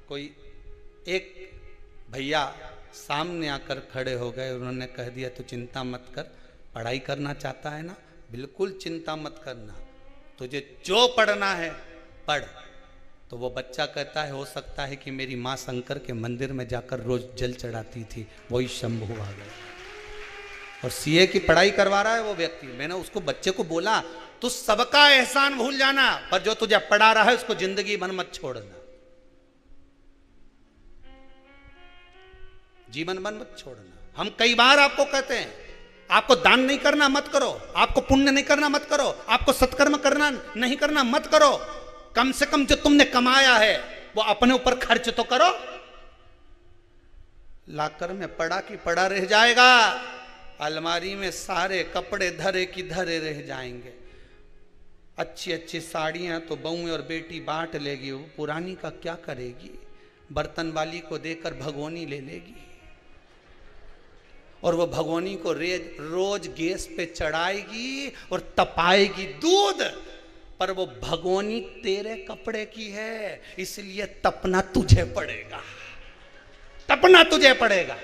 कोई एक भैया सामने आकर खड़े हो गए। उन्होंने कह दिया तू चिंता मत कर, पढ़ाई करना चाहता है ना, बिल्कुल चिंता मत करना, तुझे जो पढ़ना है पढ़। तो वो बच्चा कहता है हो सकता है कि मेरी माँ शंकर के मंदिर में जाकर रोज जल चढ़ाती थी, वही शंभू आ गया और सीए की पढ़ाई करवा रहा है वो व्यक्ति। मैंने उसको बच्चे को बोला तू सबका एहसान भूल जाना, पर जो तुझे पढ़ा रहा है उसको जिंदगी भर मत छोड़ना, जीवन भर मत छोड़ना। हम कई बार आपको कहते हैं आपको दान नहीं करना मत करो, आपको पुण्य नहीं करना मत करो, आपको सत्कर्म करना नहीं करना मत करो, कम से कम जो तुमने कमाया है वो अपने ऊपर खर्च तो करो। लाकर में पड़ा की पड़ा रह जाएगा, अलमारी में सारे कपड़े धरे की धरे रह जाएंगे। अच्छी अच्छी साड़ियां तो बहू और बेटी बांट लेगी, वो पुरानी का क्या करेगी? बर्तन वाली को देकर भगोनी ले लेगी और वो भगोनी को रोज गैस पे चढ़ाएगी और तपाएगी दूध, पर वो भगोनी तेरे कपड़े की है, इसलिए तपना तुझे पड़ेगा, तपना तुझे पड़ेगा।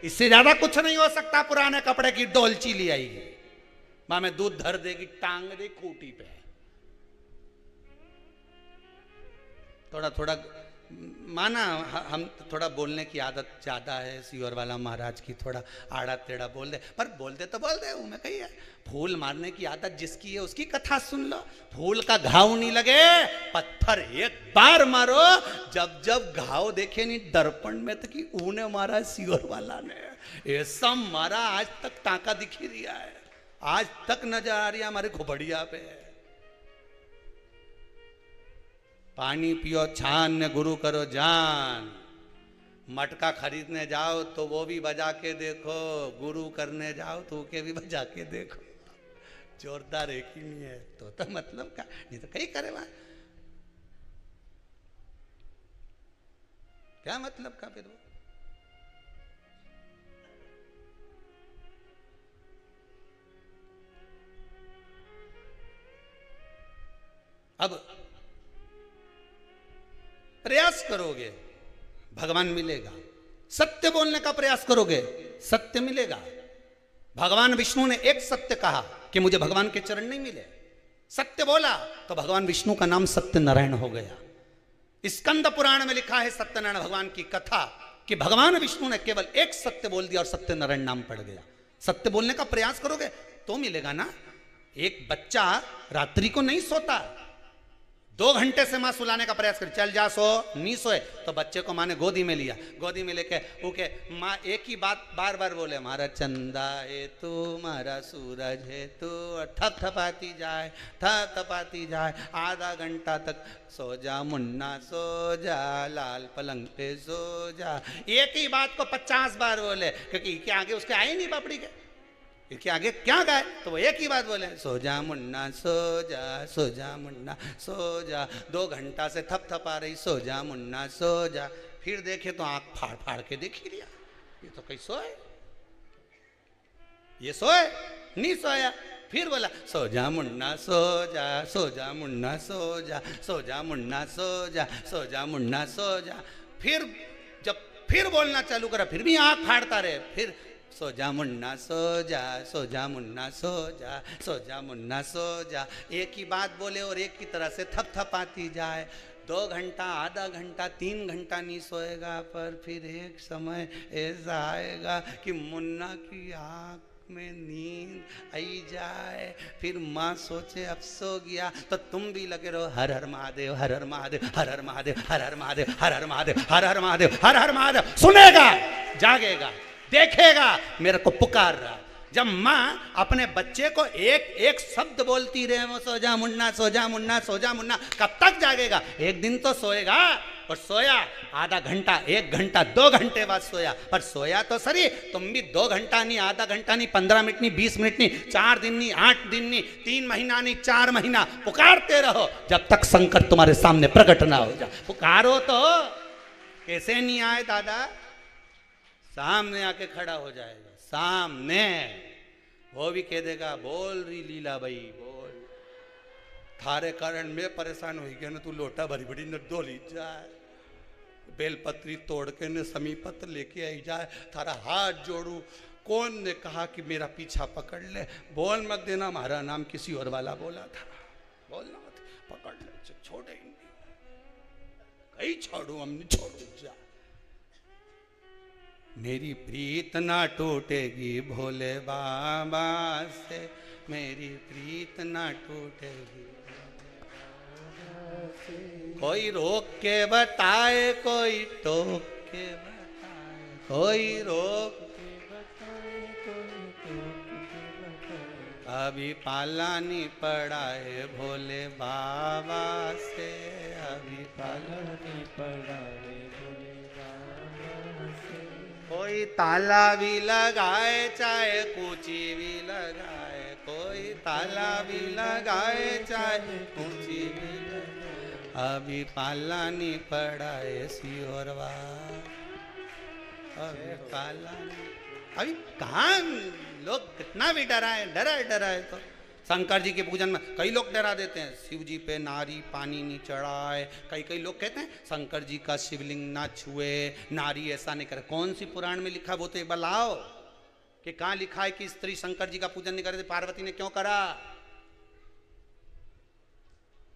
इससे ज्यादा कुछ नहीं हो सकता। पुराने कपड़े की डोलची ले आएगी, मां में दूध धर देगी, टांग दे खूटी पे। थोड़ा थोड़ा माना हम थोड़ा बोलने की आदत ज्यादा है, सियोर वाला महाराज की, थोड़ा आड़ा टेढ़ा बोल दे, पर बोल दे तो बोल दे, मैं कही है। फूल मारने की आदत जिसकी है उसकी कथा सुन लो। फूल का घाव नहीं लगे, पत्थर एक बार मारो, जब जब घाव देखे नहीं दर्पण में तो कि ऊने मारा सियोर वाला ने, ऐसा मारा आज तक टाका दिख ही रहा है, आज तक नजर आ रही है हमारे खोपड़िया पे। पानी पियो छान ने गुरु करो जान। मटका खरीदने जाओ तो वो भी बजा के देखो, गुरु करने जाओ तो के भी बजा के देखो। जोरदार एक ही नहीं है तो मतलब का नहीं तो कहीं करे वहां क्या मतलब का फिर वो। अब प्रयास करोगे भगवान मिलेगा, सत्य बोलने का प्रयास करोगे सत्य मिलेगा। भगवान विष्णु ने एक सत्य कहा कि मुझे भगवान के चरण नहीं मिले, सत्य बोला तो भगवान विष्णु का नाम सत्यनारायण हो गया। स्कंद पुराण में लिखा है सत्यनारायण भगवान की कथा कि भगवान विष्णु ने केवल एक सत्य बोल दिया और सत्यनारायण नाम पड़ गया। सत्य बोलने का प्रयास करोगे तो मिलेगा ना। एक बच्चा रात्रि को नहीं सोता, 2 घंटे से मां सुलाने का प्रयास कर, चल जा सो, नहीं सोए तो बच्चे को मां ने गोदी में लिया, गोदी में लेके ओके मां एक ही बात बार बार बोले, मारा चंदा है तू, मारा सूरज है तू, ठप ठपाती जाए, ठप ठपाती जाए, आधा घंटा तक सो जा मुन्ना सो जा, लाल पलंग पे सो जा। एक ही बात को 50 बार बोले, क्योंकि क्या आगे उसके आए नहीं बापड़ी के, इसके आगे क्या गाए, तो वो एक ही बात बोले, सो जा मुन्ना सो जा, सो जा मुन्ना सो जा। 2 घंटा से थप थपा रही, सो जा मुन्ना सो जा। फिर देखे तो आंख फाड़ फाड़ के देख ही लिया, ये तो कहीं सोए, ये सोए नहीं सोया। फिर बोला सो जा मुन्ना सो जा, सो जा मुन्ना सो जा, सो जा मुन्ना सो जा, सो जा मुन्ना सो जा। फिर जब फिर बोलना चालू करा फिर भी आंख फाड़ता रहे, फिर सो जा मुन्ना सो जा, सो जा मुन्ना सो जा, सो जा मुन्ना सो जा। एक ही बात बोले और एक ही तरह से थप थपाती जाए। 2 घंटा, आधा घंटा, 3 घंटा नहीं सोएगा, पर फिर एक समय ऐसा आएगा कि मुन्ना की आँख में नींद आई जाए। फिर माँ सोचे अब सो गया, तो तुम भी लगे रहो हर हर महादेव, हर हर महादेव, हर हर महादेव, हर हर महादेव, हर हर महादेव, हर हर महादेव, हर हर महादेव। सुनेगा, जागेगा, देखेगा मेरे को पुकार रहा। जब माँ अपने बच्चे को एक एक शब्द बोलती रहे, वो सो जा मुन्ना, सो जा मुन्ना, सो जा मुन्ना, कब तक जागेगा? एक दिन तो सोएगा, और सोया आधा घंटा, 1 घंटा, 2 घंटे बाद सोया, पर सोया तो सही, तुम भी 2 घंटा नहीं, आधा घंटा नहीं, 15 मिनट नहीं, 20 मिनट नहीं, 4 दिन नहीं, 8 दिन नहीं, 3 महीना नहीं, 4 महीना पुकारते रहो जब तक शंकर तुम्हारे सामने प्रकट ना हो जाए। पुकारो तो कैसे नहीं आए दादा, सामने आके खड़ा हो जाएगा, सामने वो भी कह देगा बोल रही लीला भाई बोल, थारे कारण मैं परेशान हो गया ना, तू लोटा भरी बड़ी न डोली जाए, बेलपत्री तोड़ के न समी पत्र लेके आई जाए, थारा हाथ जोड़ू, कौन ने कहा कि मेरा पीछा पकड़ ले, बोल मत देना हमारा नाम किसी और वाला बोला था, बोलना मत, पकड़ ले, छोड़े ही नहीं, कहीं छोड़ू हम नहीं छोड़ू जा। मेरी प्रीत ना टूटेगी भोले बाबा से, मेरी प्रीत ना टूटेगी। कोई रोक के बताए, कोई टोक के बताए, कोई रोक के बताए, कोई टोक के बताए। अभी पाला नहीं पड़ा है भोले बाबा से। पालनी पड़ावे बोले राम से। कोई ताला भी लगाए चाहे कूची भी लगाए, कोई ताला भी लगाए चाहे कूची भी लगाए, अभी पालानी पड़ाए सियोरवा, अभी पालानी। अभी कहाँ लोग कितना भी डराए तो शंकर जी के पूजन में कई लोग डरा देते हैं, शिव जी पे नारी पानी नहीं चढ़ाए, कई लोग कहते हैं शंकर जी का शिवलिंग ना छुए, नारी ऐसा नहीं करे। कौन सी पुराण में लिखा वो तो एक बार लाओ कि कहाँ लिखा है कि स्त्री शंकर जी का पूजन नहीं करे, पार्वती ने क्यों करा?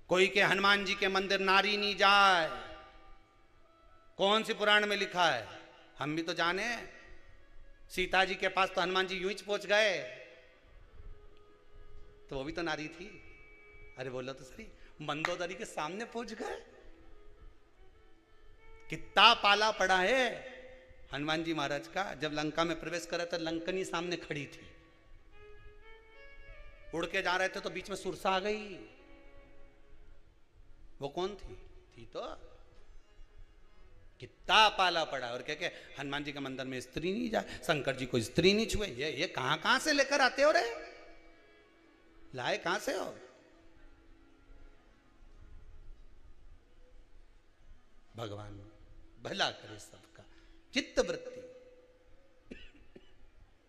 कोई के हनुमान जी के मंदिर नारी नहीं जाए, कौन सी पुराण में लिखा है? हम भी तो जाने, सीता जी के पास तो हनुमान जी यूं ही पहुंच गए, तो वो भी तो नारी थी। अरे बोलो तो सही, मंदोदरी के सामने पहुंच गए, कितना पाला पड़ा है हनुमान जी महाराज का। जब लंका में प्रवेश करे तो लंकनी सामने खड़ी थी, उड़ के जा रहे थे तो बीच में सुरसा आ गई। वो कौन थी तो कितना पाला पड़ा। और क्या हनुमान जी के मंदिर में स्त्री नहीं जाए, शंकर जी को स्त्री नहीं छुए, ये कहां से लेकर आते हो रे, लाए कहां से हो? भगवान भला करे सबका, चित्त वृत्ति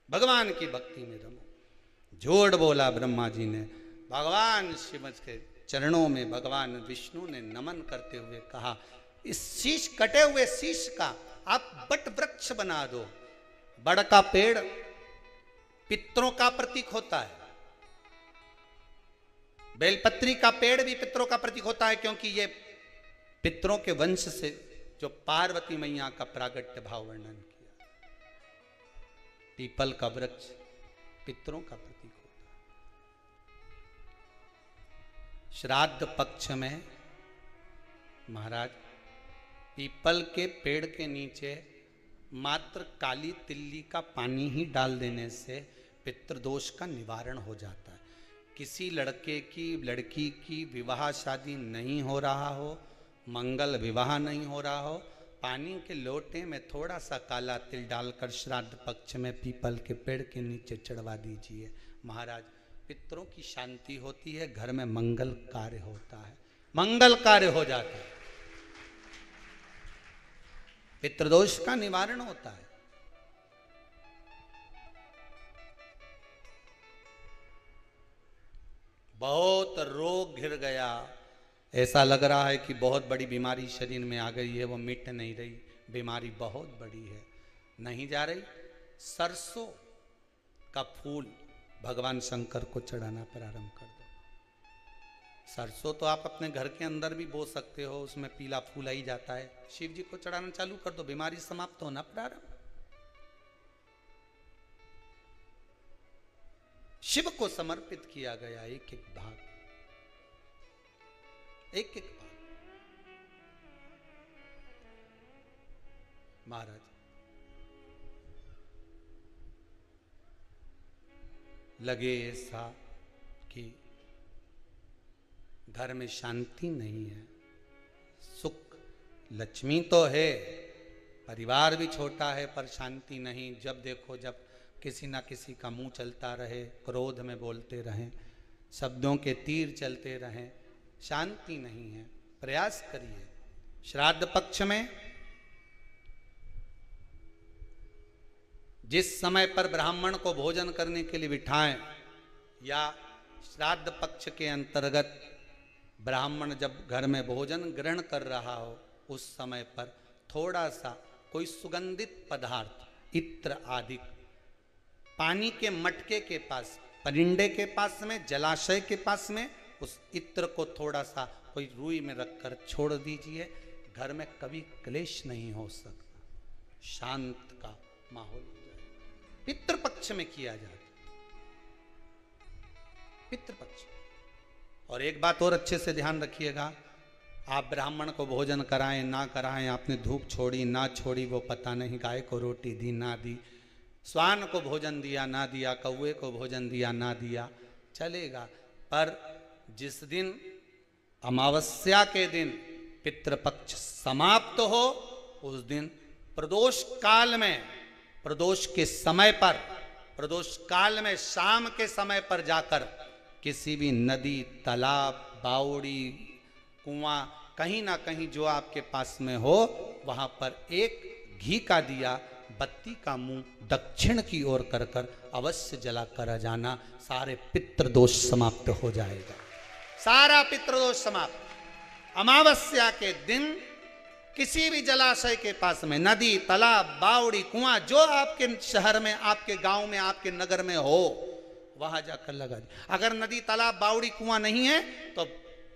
भगवान की भक्ति में रमो। जोड़ बोला ब्रह्मा जी ने, भगवान शिव के चरणों में भगवान विष्णु ने नमन करते हुए कहा, इस शीश कटे हुए शीश का आप बट वृक्ष बना दो। बड़ का पेड़ पितरों का प्रतीक होता है, बेलपत्री का पेड़ भी पितरों का प्रतीक होता है, क्योंकि ये पितरों के वंश से जो पार्वती मैया का प्रागट्य भाव वर्णन किया। पीपल का वृक्ष पितरों का प्रतीक होता है। श्राद्ध पक्ष में महाराज पीपल के पेड़ के नीचे मात्र काली तिल्ली का पानी ही डाल देने से पितृदोष का निवारण हो जाता है। किसी लड़के की लड़की की विवाह शादी नहीं हो रहा हो, मंगल विवाह नहीं हो रहा हो, पानी के लोटे में थोड़ा सा काला तिल डालकर श्राद्ध पक्ष में पीपल के पेड़ के नीचे चढ़वा दीजिए। महाराज पितरों की शांति होती है, घर में मंगल कार्य होता है, मंगल कार्य हो जाता है, पितृदोष का निवारण होता है। बहुत रोग घिर गया, ऐसा लग रहा है कि बहुत बड़ी बीमारी शरीर में आ गई है, वो मिट नहीं रही, बीमारी बहुत बड़ी है, नहीं जा रही। सरसों का फूल भगवान शंकर को चढ़ाना प्रारंभ कर दो। सरसों तो आप अपने घर के अंदर भी बो सकते हो, उसमें पीला फूल ही जाता है, शिव जी को चढ़ाना चालू कर दो, बीमारी समाप्त होना प्रारंभ। शिव को समर्पित किया गया एक एक भाग, एक एक भाग। महाराज लगे ऐसा कि घर में शांति नहीं है, सुख लक्ष्मी तो है, परिवार भी छोटा है पर शांति नहीं। जब देखो जब किसी ना किसी का मुंह चलता रहे, क्रोध में बोलते रहें, शब्दों के तीर चलते रहें, शांति नहीं है। प्रयास करिए श्राद्ध पक्ष में जिस समय पर ब्राह्मण को भोजन करने के लिए बिठाएं, या श्राद्ध पक्ष के अंतर्गत ब्राह्मण जब घर में भोजन ग्रहण कर रहा हो, उस समय पर थोड़ा सा कोई सुगंधित पदार्थ, इत्र आदि, पानी के मटके के पास, परिंडे के पास में, जलाशय के पास में उस इत्र को थोड़ा सा कोई रुई में रखकर छोड़ दीजिए। घर में कभी क्लेश नहीं हो सकता, शांत का माहौल हो जाए। पितृपक्ष में किया जाए, पितृपक्ष। और एक बात और अच्छे से ध्यान रखिएगा, आप ब्राह्मण को भोजन कराएं ना कराएं, आपने धूप छोड़ी ना छोड़ी वो पता नहीं, गाय को रोटी दी ना दी, स्वान को भोजन दिया ना दिया, कौवे को भोजन दिया ना दिया, चलेगा। पर जिस दिन अमावस्या के दिन पितृपक्ष समाप्त हो उस दिन प्रदोष काल में, प्रदोष के समय पर, प्रदोष काल में शाम के समय पर जाकर किसी भी नदी, तालाब, बावड़ी, कुआं, कहीं ना कहीं जो आपके पास में हो, वहां पर एक घी का दिया, बत्ती का मुंह दक्षिण की ओर कर कर अवश्य जला कर जाना। सारे पितृदोष समाप्त हो जाएगा, सारा पितृदोष समाप्त। अमावस्या के दिन किसी भी जलाशय के पास में, नदी, तालाब, बावड़ी, कुआं, जो आपके शहर में, आपके गांव में, आपके नगर में हो, वहां जाकर लगा दे। अगर नदी, तालाब, बावड़ी, कुआं नहीं है तो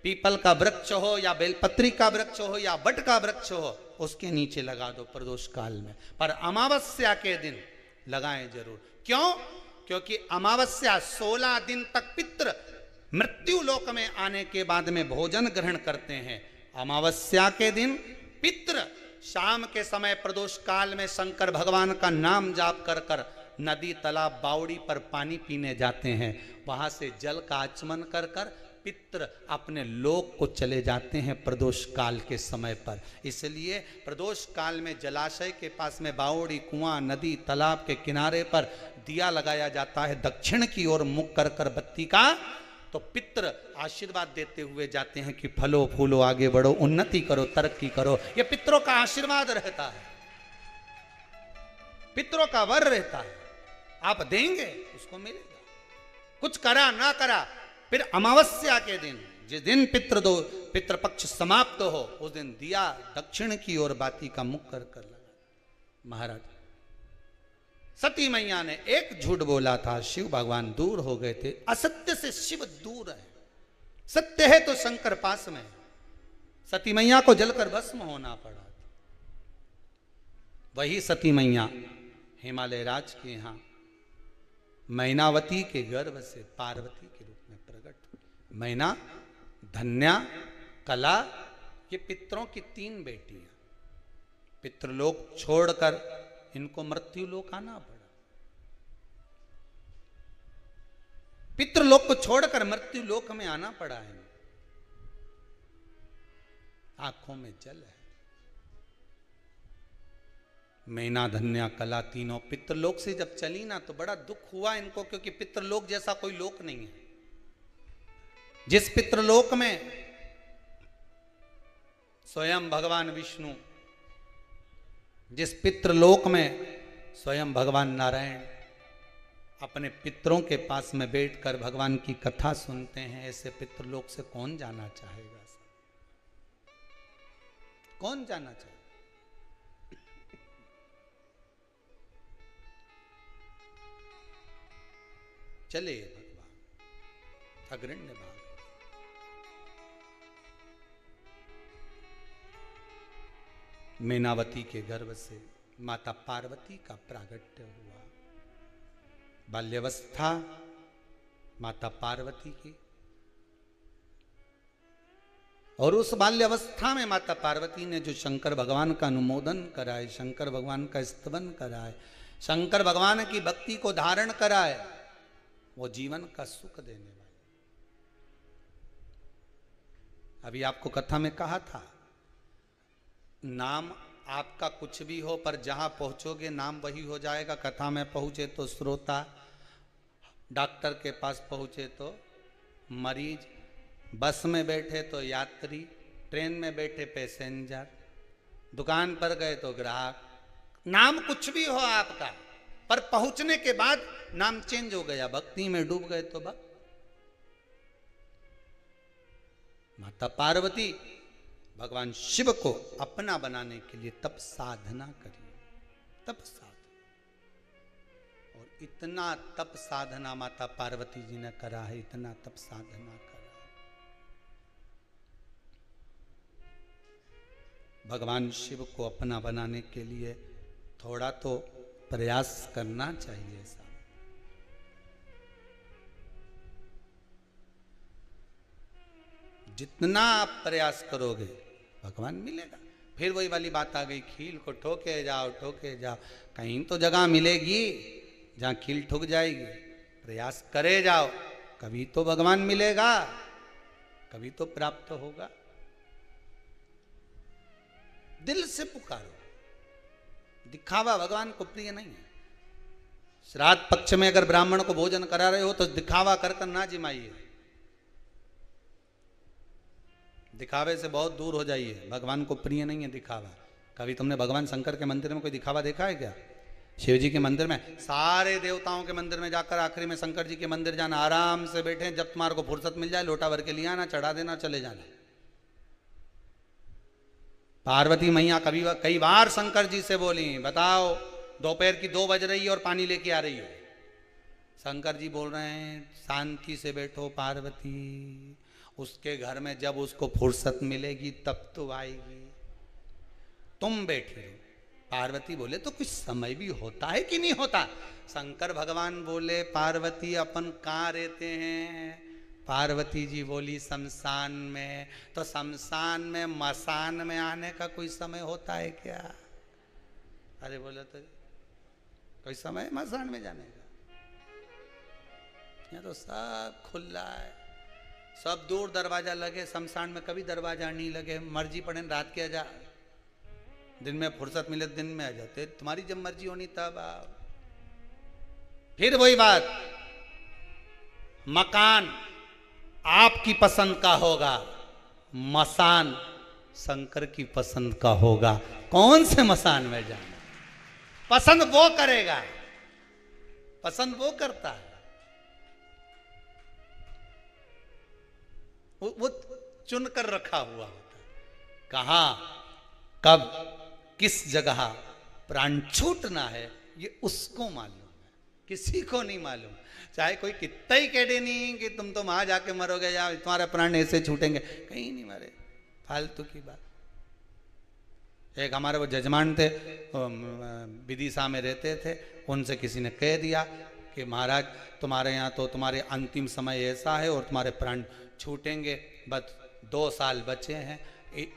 पीपल का वृक्ष हो या बेलपत्री का वृक्ष हो या बट का वृक्ष हो, उसके नीचे लगा दो प्रदोष काल में। पर अमावस्या के दिन लगाएं जरूर। क्यों? क्योंकि अमावस्या 16 दिन तक पितृ मृत्यु लोक में आने के बाद में भोजन ग्रहण करते हैं। अमावस्या के दिन पितृ शाम के समय प्रदोष काल में शंकर भगवान का नाम जाप कर कर नदी, तालाब, बावड़ी पर पानी पीने जाते हैं। वहां से जल का आचमन कर कर पितृ अपने लोक को चले जाते हैं प्रदोष काल के समय पर। इसलिए प्रदोष काल में जलाशय के पास में, बावड़ी, कुआं, नदी, तालाब के किनारे पर दिया लगाया जाता है दक्षिण की ओर मुख कर कर बत्ती का। तो पितृ आशीर्वाद देते हुए जाते हैं कि फलो फूलो, आगे बढ़ो, उन्नति करो, तरक्की करो। ये पितरों का आशीर्वाद रहता है, पितरों का वर रहता है। आप देंगे उसको मिलेगा, कुछ करा ना करा। फिर अमावस्या के दिन, जिस दिन पितृपक्ष समाप्त हो, उस दिन दिया दक्षिण की ओर बाती का मुख कर कर लगा। महाराज सती मैया ने एक झूठ बोला था, शिव भगवान दूर हो गए थे। असत्य से शिव दूर है, सत्य है तो शंकर पास में। सती मैया को जलकर भस्म होना पड़ा था। वही सती मैया हिमालय राज के यहां मैनावती के गर्भ से पार्वती के रूप में प्रकट हुई। मैना, धन्या, कला, ये पितरों की 3 बेटियां। पितृलोक छोड़कर इनको मृत्यु लोक आना पड़ा। पितृलोक को छोड़कर मृत्यु लोक में आना पड़ा है। आंखों में जल है। मैना, धन्या, कला तीनों पितृलोक से जब चली ना तो बड़ा दुख हुआ इनको, क्योंकि पितृलोक जैसा कोई लोक नहीं है। जिस पितृलोक में स्वयं भगवान विष्णु, जिस पितृलोक में स्वयं भगवान नारायण अपने पितरों के पास में बैठकर भगवान की कथा सुनते हैं, ऐसे पितृलोक से कौन जाना चाहेगा? कौन जाना चाहेगा? चले भगवान अग्रण्य भाग। मैनावती के गर्भ से माता पार्वती का प्रागट्य हुआ। बाल्यावस्था माता पार्वती की, और उस बाल्यावस्था में माता पार्वती ने जो शंकर भगवान का अनुमोदन कराए, शंकर भगवान का स्तवन कराए, शंकर भगवान की भक्ति को धारण कराए, वो जीवन का सुख देने वाले। अभी आपको कथा में कहा था, नाम आपका कुछ भी हो पर जहां पहुंचोगे नाम वही हो जाएगा। कथा में पहुंचे तो श्रोता, डॉक्टर के पास पहुंचे तो मरीज, बस में बैठे तो यात्री, ट्रेन में बैठे पैसेंजर, दुकान पर गए तो ग्राहक। नाम कुछ भी हो आपका, पर पहुंचने के बाद नाम चेंज हो गया। भक्ति में डूब गए तो भक्त। माता पार्वती भगवान शिव को अपना बनाने के लिए तप साधना करी, तप साधना। और इतना तप साधना माता पार्वती जी ने करा है, इतना तप साधना करा। भगवान शिव को अपना बनाने के लिए थोड़ा तो प्रयास करना चाहिए साहब। जितना आप प्रयास करोगे भगवान मिलेगा। फिर वही वाली बात आ गई, खील को ठोके जाओ, ठोके जाओ, कहीं तो जगह मिलेगी जहां खील ठुक जाएगी। प्रयास करे जाओ, कभी तो भगवान मिलेगा, कभी तो प्राप्त होगा। दिल से पुकारो। दिखावा भगवान को प्रिय नहीं है। श्राद्ध पक्ष में अगर ब्राह्मण को भोजन करा रहे हो तो दिखावा कर कर ना जिमाइए, दिखावे से बहुत दूर हो जाइए। भगवान को प्रिय नहीं है दिखावा। कभी तुमने भगवान शंकर के मंदिर में कोई दिखावा देखा है क्या? शिव जी के मंदिर में, सारे देवताओं के मंदिर में जाकर आखिरी में शंकर जी के मंदिर जाना, आराम से बैठे, जब तुम्हारे को फुर्सत मिल जाए लोटा भर के लिया ना, चढ़ा देना, चले जाना। पार्वती मैया कई बार शंकर जी से बोली, बताओ दोपहर की 2 बज रही है और पानी लेके आ रही हो। शंकर जी बोल रहे हैं शांति से बैठो पार्वती, उसके घर में जब उसको फुर्सत मिलेगी तब तो आएगी, तुम बैठी हो। पार्वती बोले तो कुछ समय भी होता है कि नहीं होता? शंकर भगवान बोले पार्वती अपन कहाँ रहते हैं? पार्वती जी बोली शमशान में। तो शमशान में मसान में आने का कोई समय होता है क्या? अरे बोले तो कोई समय मसान में जाने का? यहाँ तो सब खुला है, सब दूर दरवाजा लगे। शमशान में कभी दरवाजा नहीं लगे, मर्जी पड़े रात के आ जा, दिन में फुर्सत मिले दिन में आ जाते, तुम्हारी जब मर्जी होनी तब आओ। फिर वही बात, मकान आपकी पसंद का होगा, मसान शंकर की पसंद का होगा। कौन से मसान में जाना? पसंद वो करेगा, पसंद वो करता है। वो चुन कर रखा हुआ होता है, कहां कब किस जगह प्राण छूटना है ये उसको मालूम है, किसी को नहीं मालूम। चाहे कोई कितना ही कह दे नहीं कि तुम तो वहां जाके मरोगे या तुम्हारे प्राण ऐसे छूटेंगे, कहीं नहीं मरे, फालतू की बात। एक हमारे वो जजमान थे, विदिशा में रहते थे, उनसे किसी ने कह दिया कि महाराज तुम्हारे यहाँ तो तुम्हारे अंतिम समय ऐसा है और तुम्हारे प्राण छूटेंगे, बस 2 साल बचे हैं।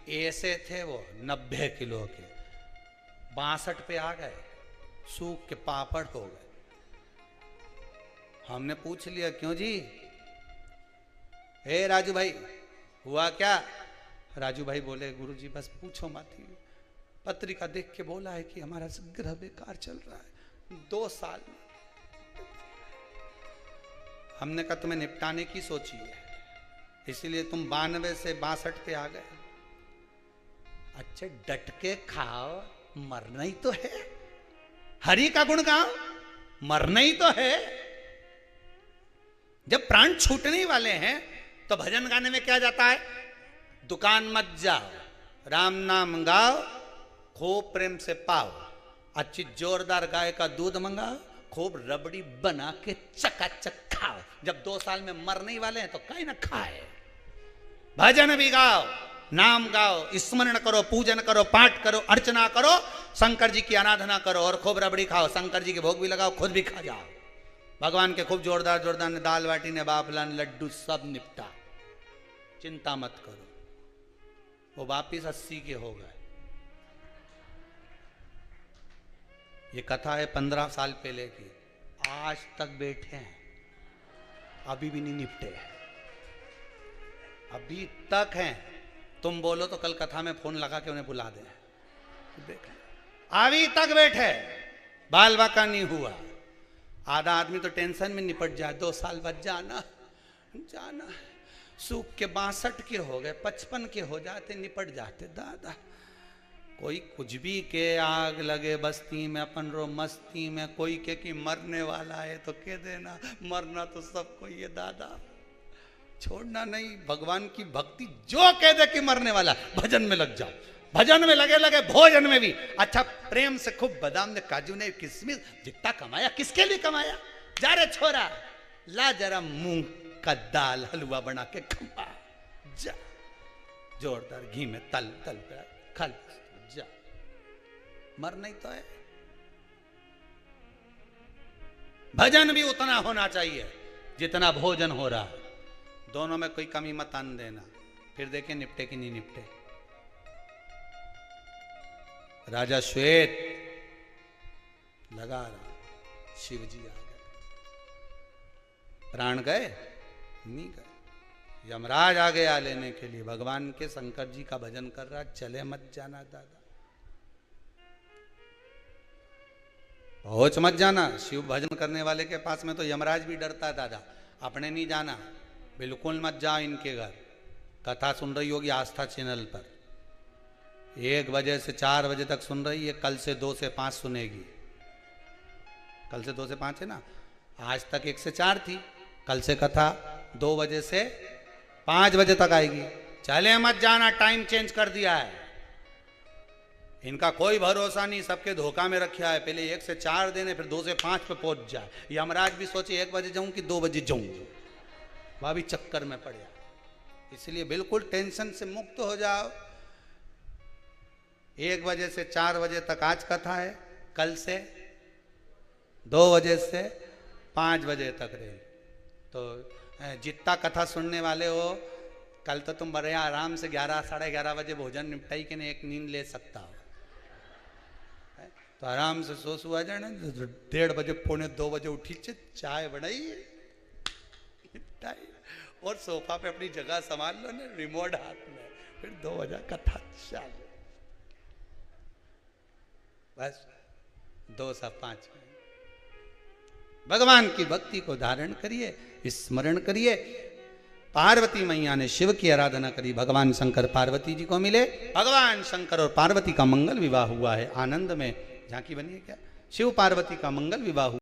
ऐसे थे वो 90 किलो के, 62 पे आ गए, सूख के पापड़ हो गए। हमने पूछ लिया क्यों जी? हे राजू भाई हुआ क्या? राजू भाई बोले गुरुजी बस पूछो मत, पत्रिका देख के बोला है कि हमारा ग्रह बेकार चल रहा है 2 साल में। हमने कहा तुम्हें निपटाने की सोची है, इसीलिए तुम 92 से 62 पे आ गए। अच्छा डट के खाओ, मरना ही तो है। हरि का गुण गाओ, मरना ही तो है। जब प्राण छूटने वाले हैं तो भजन गाने में क्या जाता है? दुकान मत जाओ, राम नाम गाओ, खूब प्रेम से पाओ, अच्छी जोरदार गाय का दूध मंगाओ, खूब रबड़ी बना के चकाचक खाओ। जब 2 साल में मरने ही वाले हैं तो कहीं ना खाए। भजन भी गाओ, नाम गाओ, स्मरण करो, पूजन करो, पाठ करो, अर्चना करो, शंकर जी की आराधना करो और खूब रबड़ी खाओ, शंकर जी के भोग भी लगाओ, खुद भी खा जाओ। भगवान के खूब जोरदार जोरदार ने दाल बाटी ने बाफलान लड्डू सब निपटा, चिंता मत करो। वो वापिस 80 के हो गए। ये कथा है 15 साल पहले की, आज तक बैठे हैं, अभी भी नहीं निपटे, अभी तक हैं। तुम बोलो तो कल कथा में फोन लगा के उन्हें बुला दे, देख अभी तक बैठे, बाल बाका नहीं हुआ। आधा आदमी तो टेंशन में निपट जाए, 2 साल बाद जाना जाना, सूख के 62 के हो गए, 55 के हो जाते, निपट जाते। दादा कोई कुछ भी के आग लगे बस्ती में, अपन रो मस्ती में, कोई के कि मरने वाला है तो कह देना, मरना तो सबको ये दादा, छोड़ना नहीं। भगवान की भक्ति जो कह दे कि मरने वाला, भजन में लग जाओ, भजन में लगे लगे, भोजन में भी अच्छा प्रेम से खूब बादाम ने, काजू ने, किशमिश, जितना कमाया किसके लिए कमाया? जा रे छोरा, ला जरा मूंग का दाल हलवा बना के खा, जा जोरदार घी में तल तल पे खा, जा, मर नहीं तो है। भजन भी उतना होना चाहिए जितना भोजन हो रहा है, दोनों में कोई कमी मत आन देना, फिर देखें निपटे कि नहीं निपटे। राजा श्वेत लगा रहा, शिव जी आ गए, प्राण गए नहीं गए। यमराज आ गया लेने के लिए, भगवान के शंकर जी का भजन कर रहा, चले मत जाना दादा, होच मत जाना। शिव भजन करने वाले के पास में तो यमराज भी डरता है दादा, अपने नहीं जाना, बिल्कुल मत जाओ इनके घर। कथा सुन रही होगी आस्था चैनल पर, 1 बजे से 4 बजे तक सुन रही है, कल से 2 से 5 सुनेगी। कल से 2 से 5 है ना, आज तक 1 से 4 थी, कल से कथा 2 बजे से 5 बजे तक आएगी। चले मत जाना, टाइम चेंज कर दिया है। इनका कोई भरोसा नहीं, सबके धोखा में रखा है, पहले 1 से 4 देने, फिर 2 से 5 पे पहुंच जाए। यमराज भी सोचे 1 बजे जाऊं कि 2 बजे जाऊं, वह भी चक्कर में पड़ जाए। इसलिए बिल्कुल टेंशन से मुक्त हो जाओ। 1 बजे से 4 बजे तक आज कथा है, कल से 2 बजे से 5 बजे तक रहे। तो जितना कथा सुनने वाले हो, कल तो तुम बड़े आराम से 11 साढ़े 11 बजे भोजन निपटाई के नहीं एक नींद ले सकता हो। तो आराम से सो सुआ जाना, 1:30 बजे 1:45 बजे उठी, चाय बनाई और सोफा पे अपनी जगह संभाल लो ना, रिमोट हाथ में, फिर 2 बजे कथा चालू। बस 2 से 5 भगवान की भक्ति को धारण करिए, स्मरण करिए। पार्वती मैया ने शिव की आराधना करी, भगवान शंकर पार्वती जी को मिले। भगवान शंकर और पार्वती का मंगल विवाह हुआ है आनंद में। झांकी बनी है क्या? शिव पार्वती का मंगल विवाह हुआ।